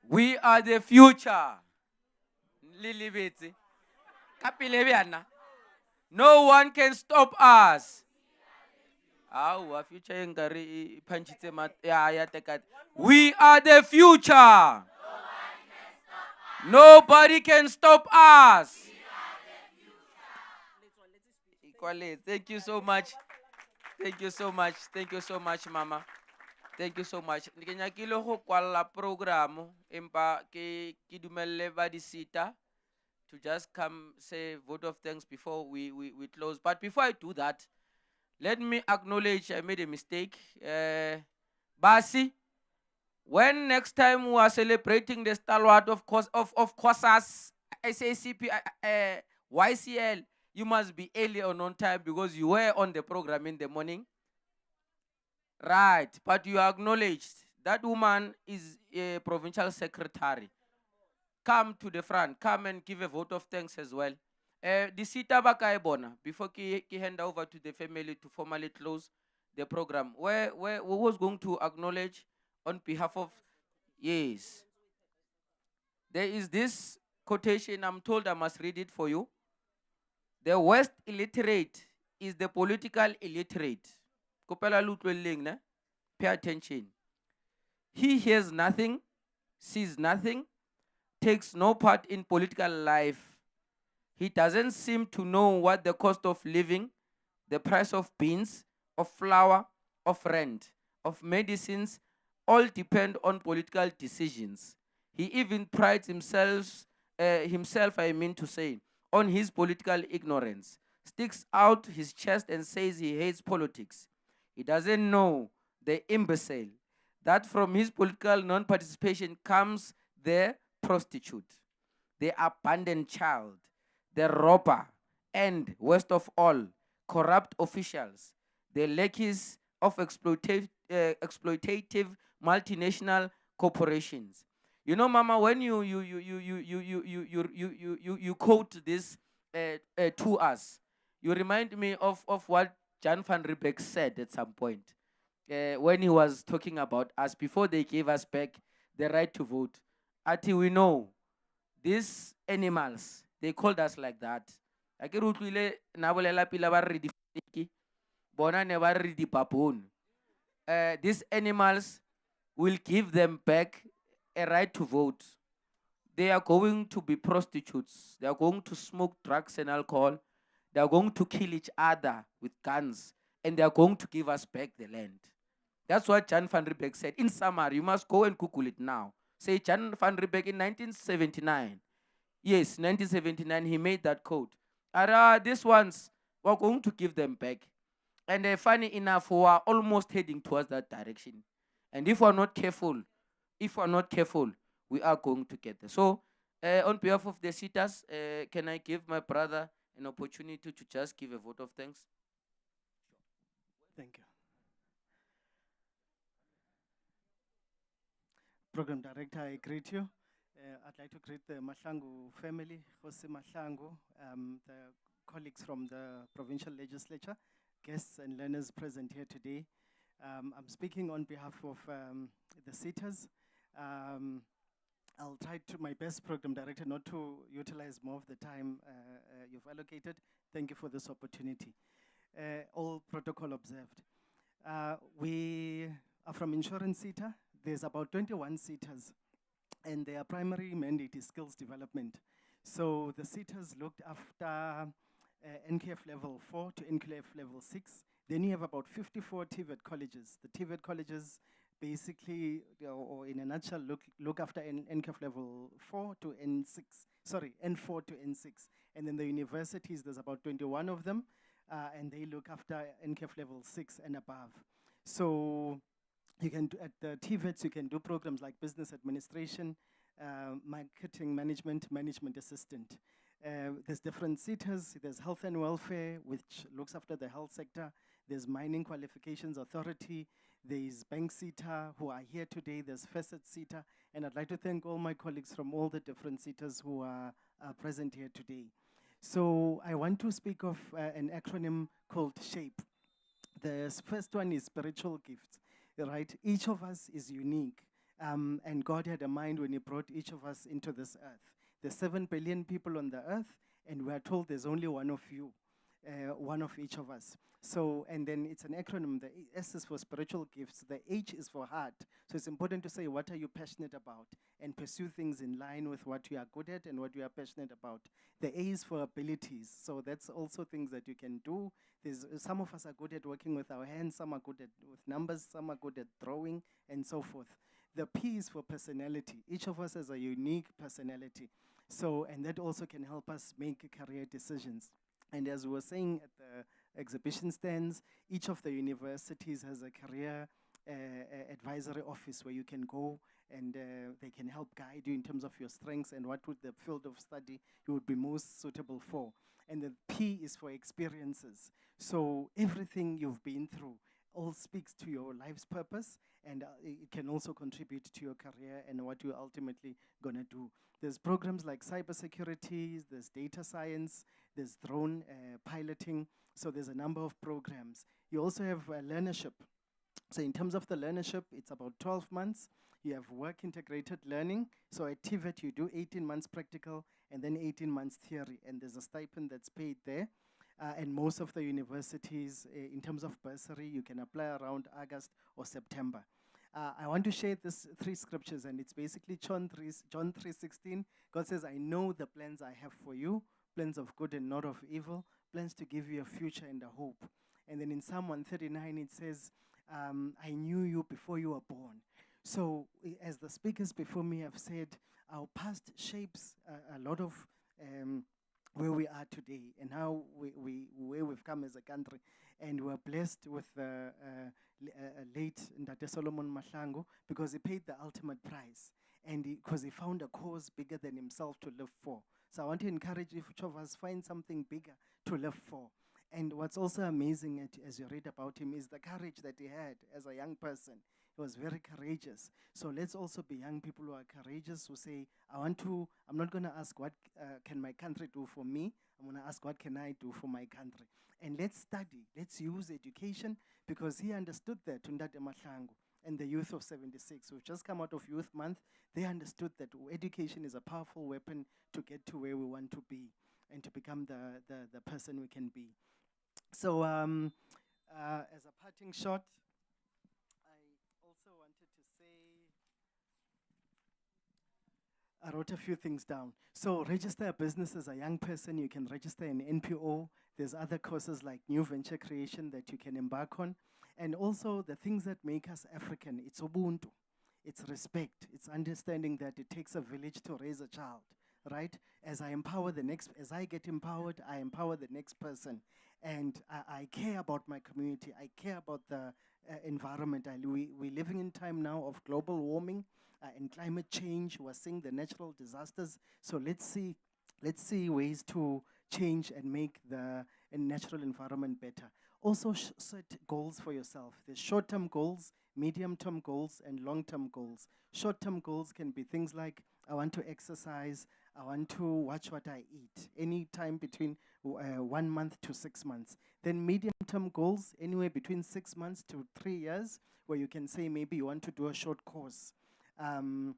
We are the future. Lili Betsi. Kapileviana. No one can stop us. Our future ngari panchite mat ya tekat. We are the future. Nobody can stop us. Equally. Thank you so much. Thank you so much. Thank you so much, Mama. Thank you so much. Nikanyakilo ho kwala programu impa ki dumelle vadisita to just come say vote of thanks before we close. But before I do that, let me acknowledge I made a mistake. Basi, when next time we are celebrating the stalwart of COSAS, SACP, YCL, you must be early or on time because you were on the program in the morning. Right, but you acknowledged that woman is a provincial secretary. Come to the front, come and give a vote of thanks as well. The Sita Bakaibona, before ki hand over to the family to formally close the program, where was going to acknowledge on behalf of, yes. There is this quotation, I'm told I must read it for you. The West illiterate is the political illiterate. Pay attention. He hears nothing, sees nothing, takes no part in political life. He doesn't seem to know what the cost of living, the price of beans, of flour, of rent, of medicines, all depend on political decisions. He even prides himself, on his political ignorance, sticks out his chest and says he hates politics. He doesn't know, the imbecile, that from his political non-participation comes the prostitute, the abandoned child, the robber, and, worst of all, corrupt officials, the lackeys of exploitative multinational corporations. You know, Mama, when you quote this to us, you remind me of what Jan van Riebeeck said at some point when he was talking about us before they gave us back the right to vote. Until we know these animals, they called us like that. These animals will give them back a right to vote. They are going to be prostitutes. They are going to smoke drugs and alcohol. They are going to kill each other with guns. And they are going to give us back the land. That's what Jan van Riebeeck said. In summary, you must go and Google it now. Say Jan van Riebeeck in 1979. Yes, 1979, he made that quote. These ones, we're going to give them back. And funny enough, we are almost heading towards that direction. And if we're not careful, we are going to get there. So, on behalf of the sitters, can I give my brother an opportunity to just give a vote of thanks? Thank you. Program Director, I greet you. I'd like to greet the Mahlangu family, Jose Mahlangu, the colleagues from the Provincial Legislature, guests and learners present here today. I'm speaking on behalf of the sitters. I'll try to my best, Program Director, not to utilize more of the time you've allocated. Thank you for this opportunity. All protocol observed. We are from Insurance SETA. There's about 21 SETAs, and their primary mandate is skills development. So the SETAs looked after NKF level 4 to NKF level 6. Then you have about 54 TVET colleges. The TVET colleges basically, or in a nutshell, look after NKF level 4 to N6, sorry, N4 to N6. And then the universities, there's about 21 of them, and they look after NKF level 6 and above. So you can do, at the TVETs, you can do programs like business administration, marketing management, management assistant. There's different SETAs. There's health and welfare, which looks after the health sector. There's mining qualifications authority. There's bank SETA, who are here today. There's FESET SETA. And I'd like to thank all my colleagues from all the different SETAs who are present here today. So I want to speak of an acronym called SHAPE. The first one is spiritual gifts, right? Each of us is unique. And God had a mind when he brought each of us into this earth. There's 7 billion people on the earth, and we are told there's only one of you, one of each of us. So, and then it's an acronym. The S is for spiritual gifts. The H is for heart. So it's important to say, what are you passionate about? And pursue things in line with what you are good at and what you are passionate about. The A is for abilities. So that's also things that you can do. Some of us are good at working with our hands. Some are good at with numbers. Some are good at drawing, and so forth. The P is for personality. Each of us has a unique personality. So, and that also can help us make career decisions. And as we were saying at the exhibition stands, each of the universities has a career advisory office where you can go and they can help guide you in terms of your strengths and what would the field of study you would be most suitable for. And the P is for experiences. So everything you've been through all speaks to your life's purpose, and it can also contribute to your career and what you're ultimately gonna do. There's programs like cybersecurity, there's data science, there's drone piloting, so there's a number of programs. You also have learnership. So in terms of the learnership, it's about 12 months. You have work-integrated learning. So at TVET, you do 18 months practical and then 18 months theory, and there's a stipend that's paid there. And most of the universities, in terms of bursary, you can apply around August or September. I want to share these 3 scriptures, and it's basically John 3:16. God says, I know the plans I have for you, plans of good and not of evil, plans to give you a future and a hope. And then in Psalm 139, it says, I knew you before you were born. So as the speakers before me have said, our past shapes a lot of where we are today and how where we've come as a country. And we're blessed with late Ndate Solomon Mahlangu because he paid the ultimate price and because he found a cause bigger than himself to live for. So I want to encourage each of us find something bigger to live for. And what's also amazing as you read about him is the courage that he had as a young person. He was very courageous. So let's also be young people who are courageous, who say, I'm not going to ask what can my country do for me. I'm going to ask what can I do for my country. And let's study. Let's use education because he understood that, Ndate Mahlangu and the youth of 76. We've just come out of Youth Month. They understood that education is a powerful weapon to get to where we want to be and to become the person we can be. So as a parting shot, I wrote a few things down. So register a business as a young person. You can register an NPO. There's other courses like new venture creation that you can embark on. And also the things that make us African, it's Ubuntu. It's respect. It's understanding that it takes a village to raise a child, right? As I get empowered, I empower the next person. And I care about my community. I care about the environment. We're living in time now of global warming and climate change. We're seeing the natural disasters. So let's see ways to change and make the natural environment better. Also set goals for yourself. There's short-term goals, medium-term goals, and long-term goals. Short-term goals can be things like, I want to exercise, I want to watch what I eat, any time between 1 month to 6 months. Then medium-term goals, anywhere between 6 months to 3 years, where you can say maybe you want to do a short course. And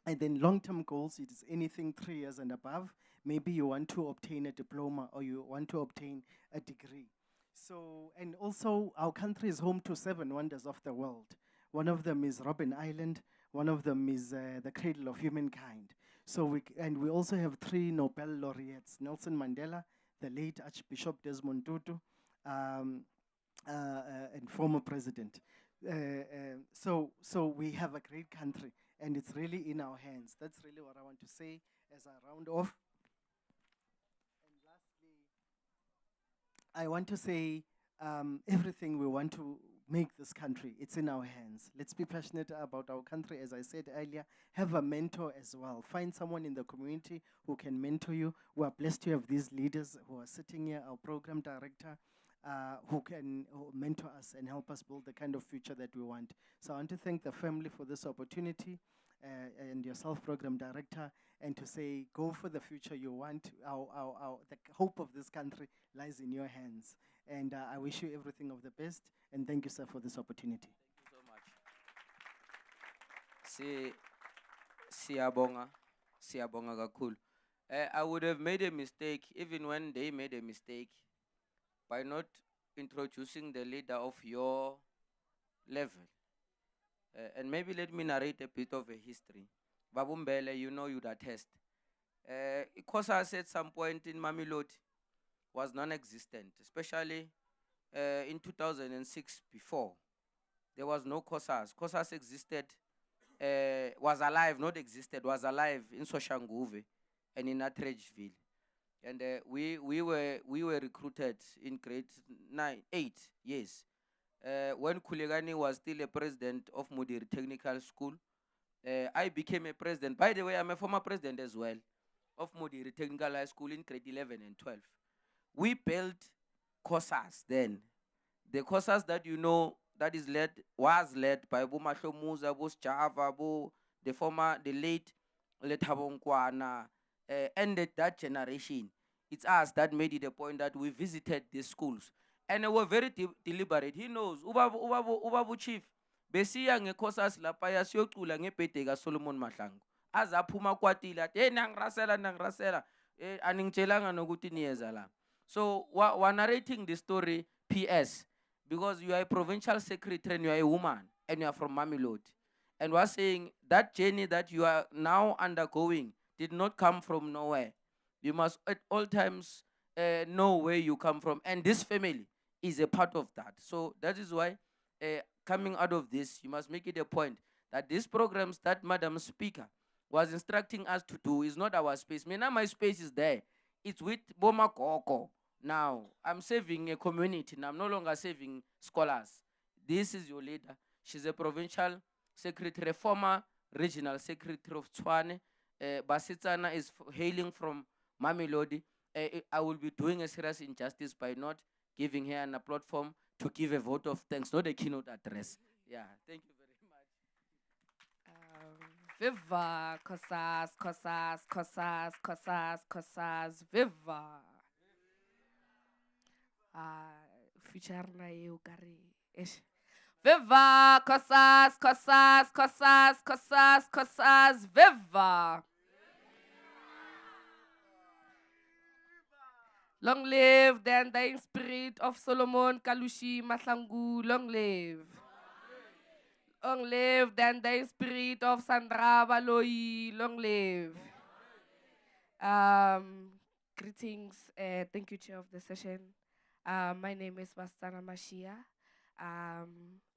then long-term goals, it is anything 3 years and above. Maybe you want to obtain a diploma or you want to obtain a degree. So, and also our country is home to 7 wonders of the world. One of them is Robben Island. One of them is the cradle of humankind. So we also have 3 Nobel laureates: Nelson Mandela, the late Archbishop Desmond Tutu, and former president. So we have a great country, and it's really in our hands. That's really what I want to say as I round off. And lastly, I want to say everything we want to make this country, it's in our hands. Let's be passionate about our country, as I said earlier. Have a mentor as well. Find someone in the community who can mentor you. We are blessed to have these leaders who are sitting here, our program director, who can mentor us and help us build the kind of future that we want. So I want to thank the family for this opportunity, and yourself, program director, and to say, go for the future you want. The hope of this country lies in your hands. And I wish you everything of the best. And thank you, sir, for this opportunity. Thank you so much. Siyabonga kakhulu. I would have made a mistake, even when they made a mistake, by not introducing the leader of your level. And maybe let me narrate a bit of a history. Babumbele, you know, you'd attest. COSAS at some point in Mamelodi was non-existent, especially in 2006 before. There was no COSAS. COSAS existed, was alive, not existed, was alive in Soshanguve and in Atteridgeville. And we were recruited in grade 8 years. When Kulegani was still a president of Mudiri Technical School, I became a president. By the way, I'm a former president as well of Mudiri Technical High School in grade 11 and 12. We built COSAS then. The COSAS that you know, that was led by Bo Mahlomuza, Bo Java, the late Lethabo Nkwana, ended that generation. It's us that made it a point that we visited these schools. And they were very deliberate. He knows, Ubabu Chief, Besia nge-COSAS lapaya siyocula ngebhedeka Solomon Mahlangu. Azaphuma kwatila, nangrasela, aningitshelanga nokuthi niyeza la. So we're narrating the story PS because you are a provincial secretary and you are a woman and you are from Mamelodi. And we're saying that journey that you are now undergoing did not come from nowhere. You must at all times know where you come from. And this family is a part of that. So that is why coming out of this, you must make it a point that these programs that Madam Speaker was instructing us to do is not our space. Now my space is there. It's with Boma Koko. Now, I'm saving a community. Now, I'm no longer saving scholars. This is your leader. She's a provincial secretary, former regional secretary of Tshwane. Basitsana is hailing from Mamelodi. I will be doing a serious injustice by not giving her a platform to give a vote of thanks, not a keynote address. Yeah, thank you very much. Viva COSAS, COSAS, COSAS, COSAS, COSAS, viva. Future na eu kari. Viva COSAS, COSAS, COSAS, COSAS, COSAS, viva. Long live the undying spirit of Solomon Kalushi Mahlangu. Long live. Long live the undying spirit of Sandra Baloyi. Long live. Greetings. Thank you, Chair of the session. My name is Bastana Mashia,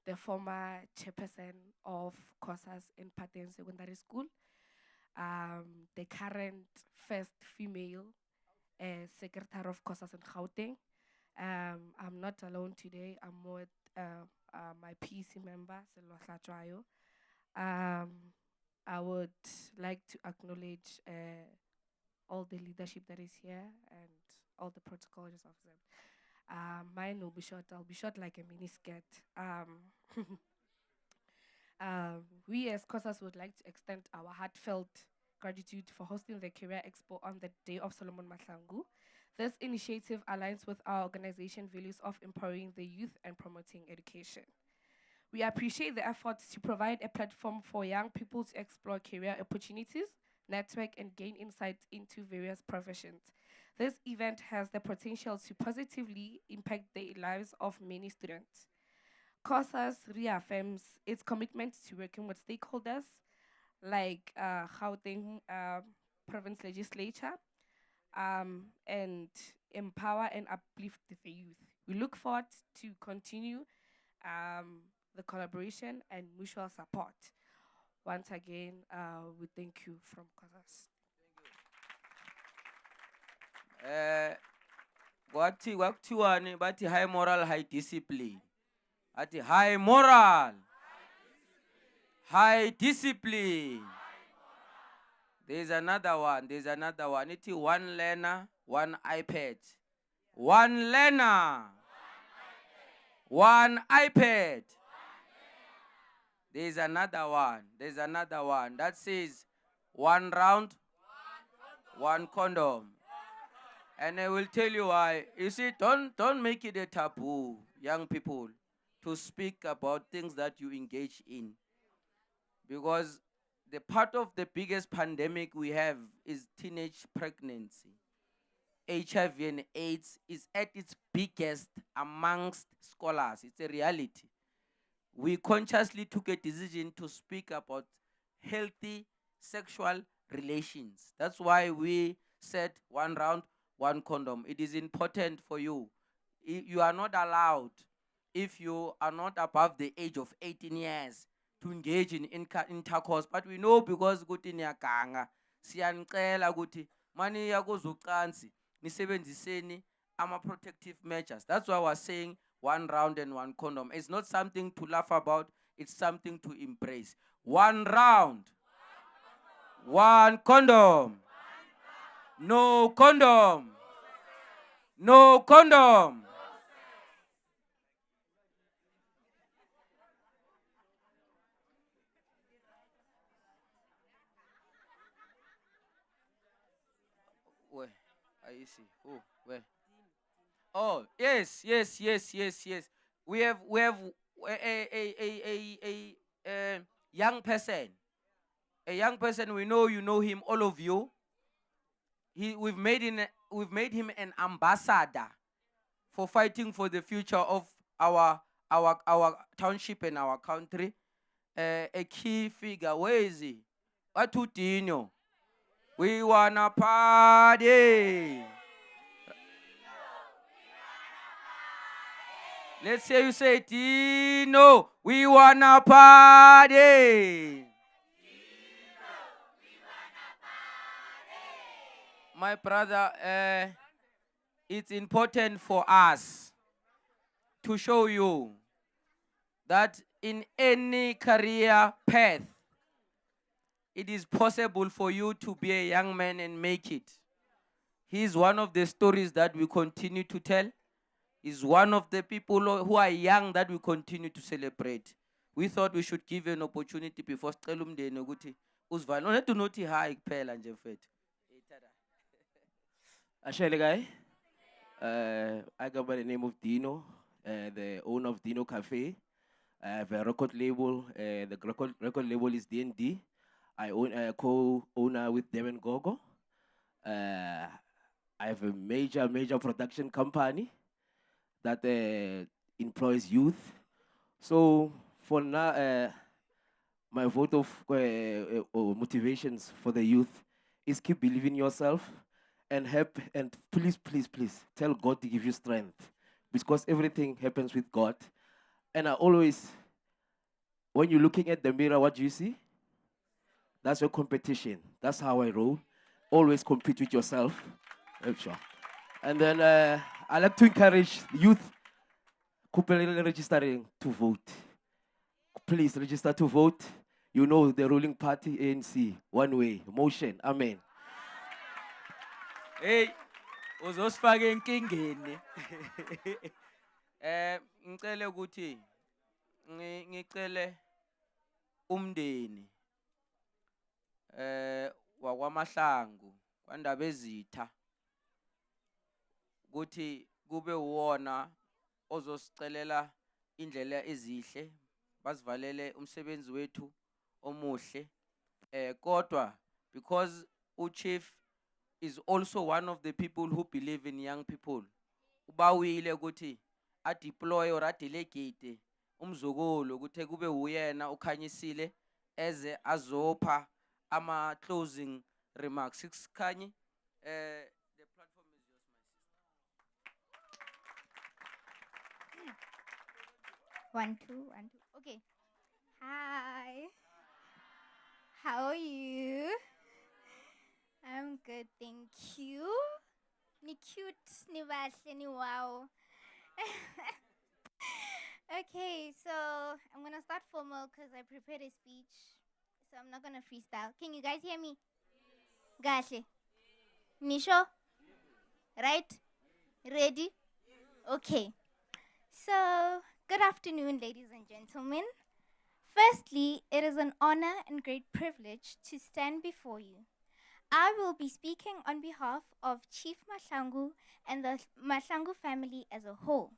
the former chairperson of COSAS in Paten Secondary School. the current first female secretary of COSAS in Gauteng. I'm not alone today. I'm with my PC member, Selwa Hlatshwayo. I would like to acknowledge all the leadership that is here and all the protocols observed. Mine will be short. I'll be short like a mini skirt. We as COSAS would like to extend our heartfelt gratitude for hosting the Career Expo on the day of Solomon Mahlangu. This initiative aligns with our organization values of empowering the youth and promoting education. We appreciate the efforts to provide a platform for young people to explore career opportunities, network, and gain insights into various professions. This event has the potential to positively impact the lives of many students. COSAS reaffirms its commitment to working with stakeholders like Gauteng Provincial Legislature and empower and uplift the youth. We look forward to continue the collaboration and mutual support. Once again, we thank you from COSAS. What Tshwane, but high moral, high discipline. At the high moral, high discipline. There's another one. It's one learner, one iPad. One learner, one iPad. There's another one that says one round, one condom. And I will tell you why. You see, don't make it a taboo, young people, to speak about things that you engage in. Because the part of the biggest pandemic we have is teenage pregnancy. HIV and AIDS is at its biggest amongst scholars. It's a reality. We consciously took a decision to speak about healthy sexual relations. That's why we said one round, one condom. It is important for you. You are not allowed, if you are not above the age of 18 years, to engage in intercourse. But we know because guti niyaganga, siyanicela guti mani yakuzucansi nisebenziseni ama protective measures. That's why we're saying one round and one condom. It's not something to laugh about, it's something to embrace. One round, one condom. No condom. No condom. Where? I see. Oh, where? Oh, yes. We have a young person. A young person, we know you know him, all of you. We've made him an ambassador for fighting for the future of our township and our country. A key figure. Where is he? Watutino. We wanna party. Let's hear you say, Tino, we wanna party. My brother, it's important for us to show you that in any career path, it is possible for you to be a young man and make it. He's one of the stories that we continue to tell. He's one of the people who are young that we continue to celebrate. We thought we should give an opportunity before Stelum de Noguti. Usvan, no to noti high pale and Jeffet. Ashele guy, I go by the name of Dino, the owner of Dino Cafe. I have a record label. The record label is D&D. I own a co-owner with Devin Gogo. I have a major production company that employs youth. So for now, my vote of motivations for the youth is keep believing in yourself and help, and please tell God to give you strength, because everything happens with God. And I always, when you're looking at the mirror, what do you see? That's your competition. That's how I roll. Always compete with yourself. Sure. And then I like to encourage youth registering to vote. Please register to vote. You know the ruling party, ANC, one way, motion, amen. Hey, uzosifaka enkingeni. Ngicela ukuthi ngicele umndeni wakwaMahlangu kwandaba ezitha ukuthi kube uwona ozosicelela indlela ezihle basivalele umsebenzi wethu omuhle kodwa because uchief is also one of the people who believe in young people ubawile ukuthi a deploy or a delegate umzukulu ukuthi kube uyena ukhanyisile eze azopha ama closing remarks sikhanyi the platform is yours my sister. 1 2 1 2 okay. Hi, how are you? I'm good, thank you. Ni cute, ni bahle, ni wow. Okay, so I'm gonna start formal because I prepared a speech, so I'm not gonna freestyle. Can you guys hear me? Gahle. Nisho? Right? Ready? Okay. So, good afternoon, ladies and gentlemen. Firstly, it is an honor and great privilege to stand before you. I will be speaking on behalf of Chief Mahlangu and the Mahlangu family as a whole.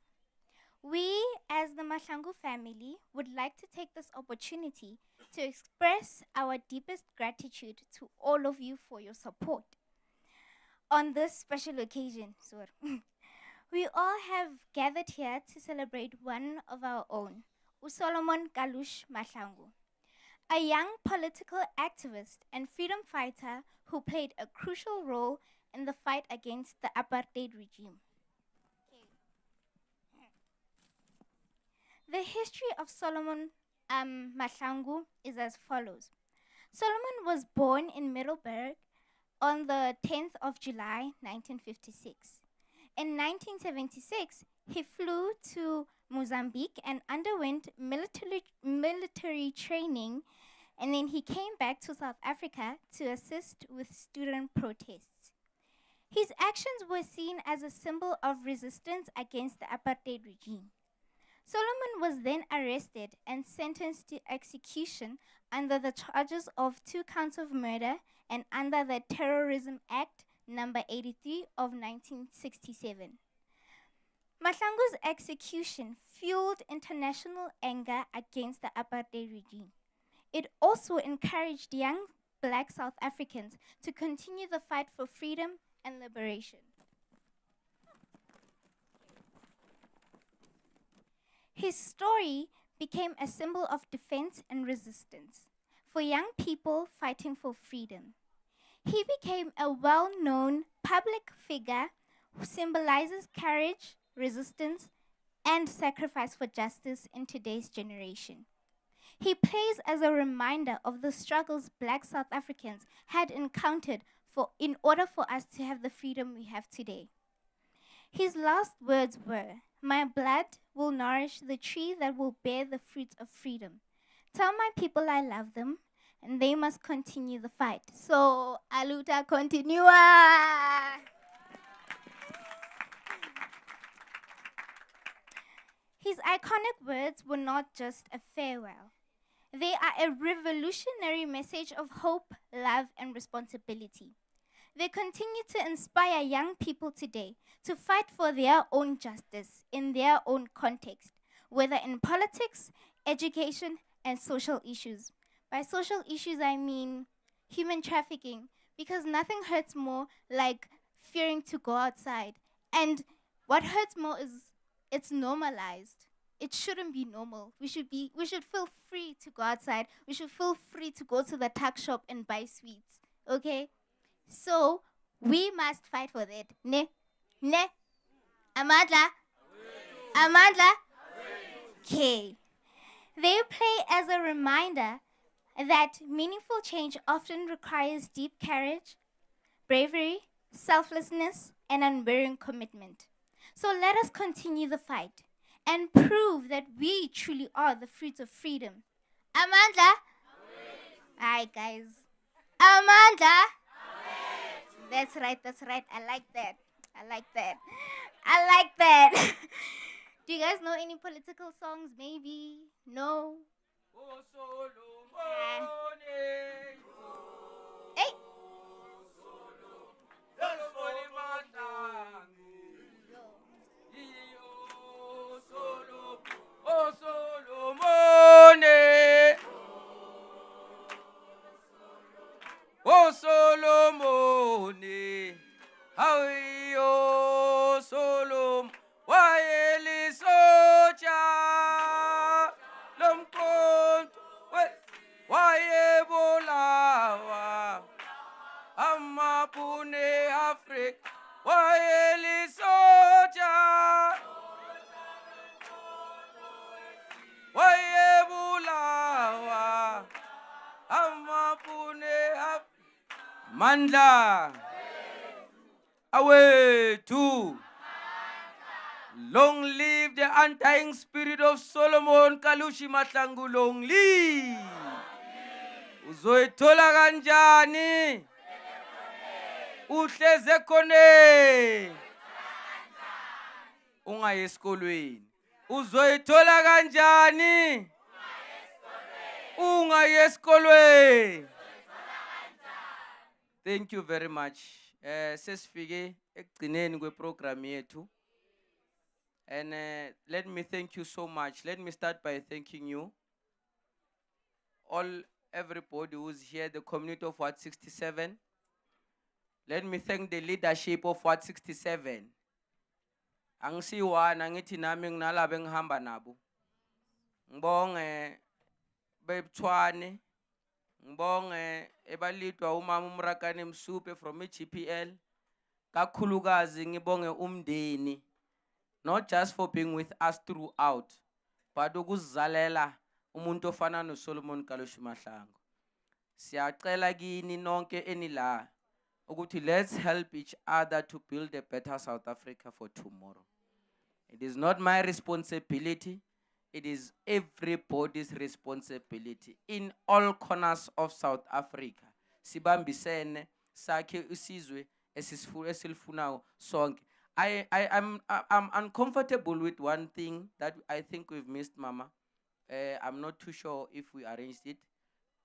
We, as the Mahlangu family, would like to take this opportunity to express our deepest gratitude to all of you for your support. On this special occasion, we all have gathered here to celebrate one of our own, Solomon Kalushi Mahlangu, a young political activist and freedom fighter who played a crucial role in the fight against the apartheid regime. The history of Solomon Mahlangu is as follows. Solomon was born in Middelburg on the 10th of July, 1956. In 1976, he flew to Mozambique and underwent military training, and then he came back to South Africa to assist with student protests. His actions were seen as a symbol of resistance against the apartheid regime. Solomon was then arrested and sentenced to execution under the charges of 2 counts of murder and under the Terrorism Act number 83 of 1967. Mahlangu's execution fueled international anger against the apartheid regime. It also encouraged young Black South Africans to continue the fight for freedom and liberation. His story became a symbol of defense and resistance for young people fighting for freedom. He became a well-known public figure who symbolizes courage, resistance, and sacrifice for justice in today's generation. He plays as a reminder of the struggles Black South Africans had encountered in order for us to have the freedom we have today. His last words were, "My blood will nourish the tree that will bear the fruits of freedom. Tell my people I love them, and they must continue the fight." So, aluta continua. His iconic words were not just a farewell. They are a revolutionary message of hope, love, and responsibility. They continue to inspire young people today to fight for their own justice in their own context, whether in politics, education, and social issues. By social issues, I mean human trafficking, because nothing hurts more like fearing to go outside. And what hurts more is it's normalized. It shouldn't be normal. We should feel free to go outside. We should feel free to go to the tuck shop and buy sweets. Okay? So we must fight for that. Ne? Amandla? Okay. They play as a reminder that meaningful change often requires deep courage, bravery, selflessness, and unwavering commitment. So let us continue the fight and prove that we truly are the fruits of freedom. Amanda? Alright, guys. Amanda? That's right, that's right. I like that. I like that. I like that. Do you guys know any political songs? Maybe? No? Hey! Oh Solomon, oh Solomon, how yo Solomon, why Elisocha, Lomkonto, why Ebola, Amapune Africa, why Elisocha. Wayebulawa amapune Mandla away too. Long live the undying spirit of Solomon Kalushi Mahlangu, long live. Uzoyithola kanjani? Uhleze khone. Ungayi esikolweni. Uzoyithola kanjani? Ungayi esikolweni. Thank you very much. Sesifike ekugcineni kweprogram yethu. And let me thank you so much. Let me start by thanking you. Everybody who's here, the community of Ward 67. Let me thank the leadership of Ward 67. Angisiwana ngithi nami nginalabo engihamba nabo. Ngibonge Tshwane. Ngibonge ebalidwa uMama Morakane Mosupyoe from GPL. Kakhulukazi ngibonge umndeni. Not just for being with us throughout, but ukuzalela umuntu ofana noSolomon Kalushi Mahlangu. Siyacela kini nonke enila ukuthi let's help each other to build a better South Africa for tomorrow. It is not my responsibility. It is everybody's responsibility in all corners of South Africa. Sibambisene sakhe isizwe esilifunayo sonke. I'm uncomfortable with one thing that I think we've missed, Mama. I'm not too sure if we arranged it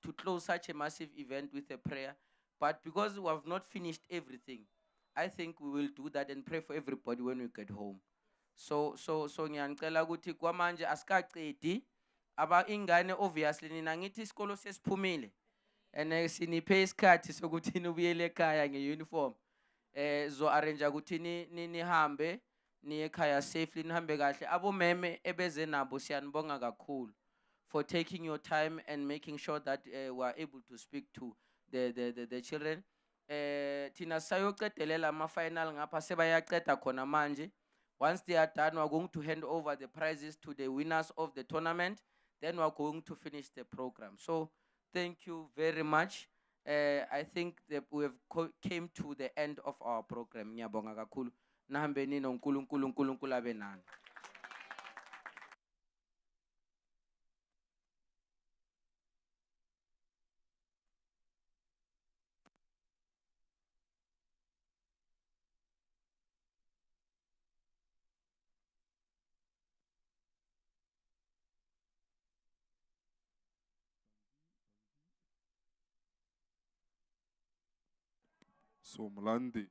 to close such a massive event with a prayer, but because we have not finished everything, I think we will do that and pray for everybody when we get home. So ngiyacela ukuthi kwamanje asikaqedi aba ingane obviously nina ngithi isikolo sesiphumile and siniphe isikhathi sokuthi nibuyele ekhaya ngeuniform. Zo arrange ukuthi nihambe niye ekhaya safely, nihambe kahle. Abomeme ebeze nabo siyanibonga kakhulu for taking your time and making sure that we are able to speak to the children. Tina sayoqedelela ama final ngapha sebayaqeda khona manje. Once they are done, we are going to hand over the prizes to the winners of the tournament. Then we are going to finish the program. So thank you very much. I think that we have came to the end of our program. Ngiyabonga kakhulu. Nahambeni noNkulunkulu abe nani. So Mlandi,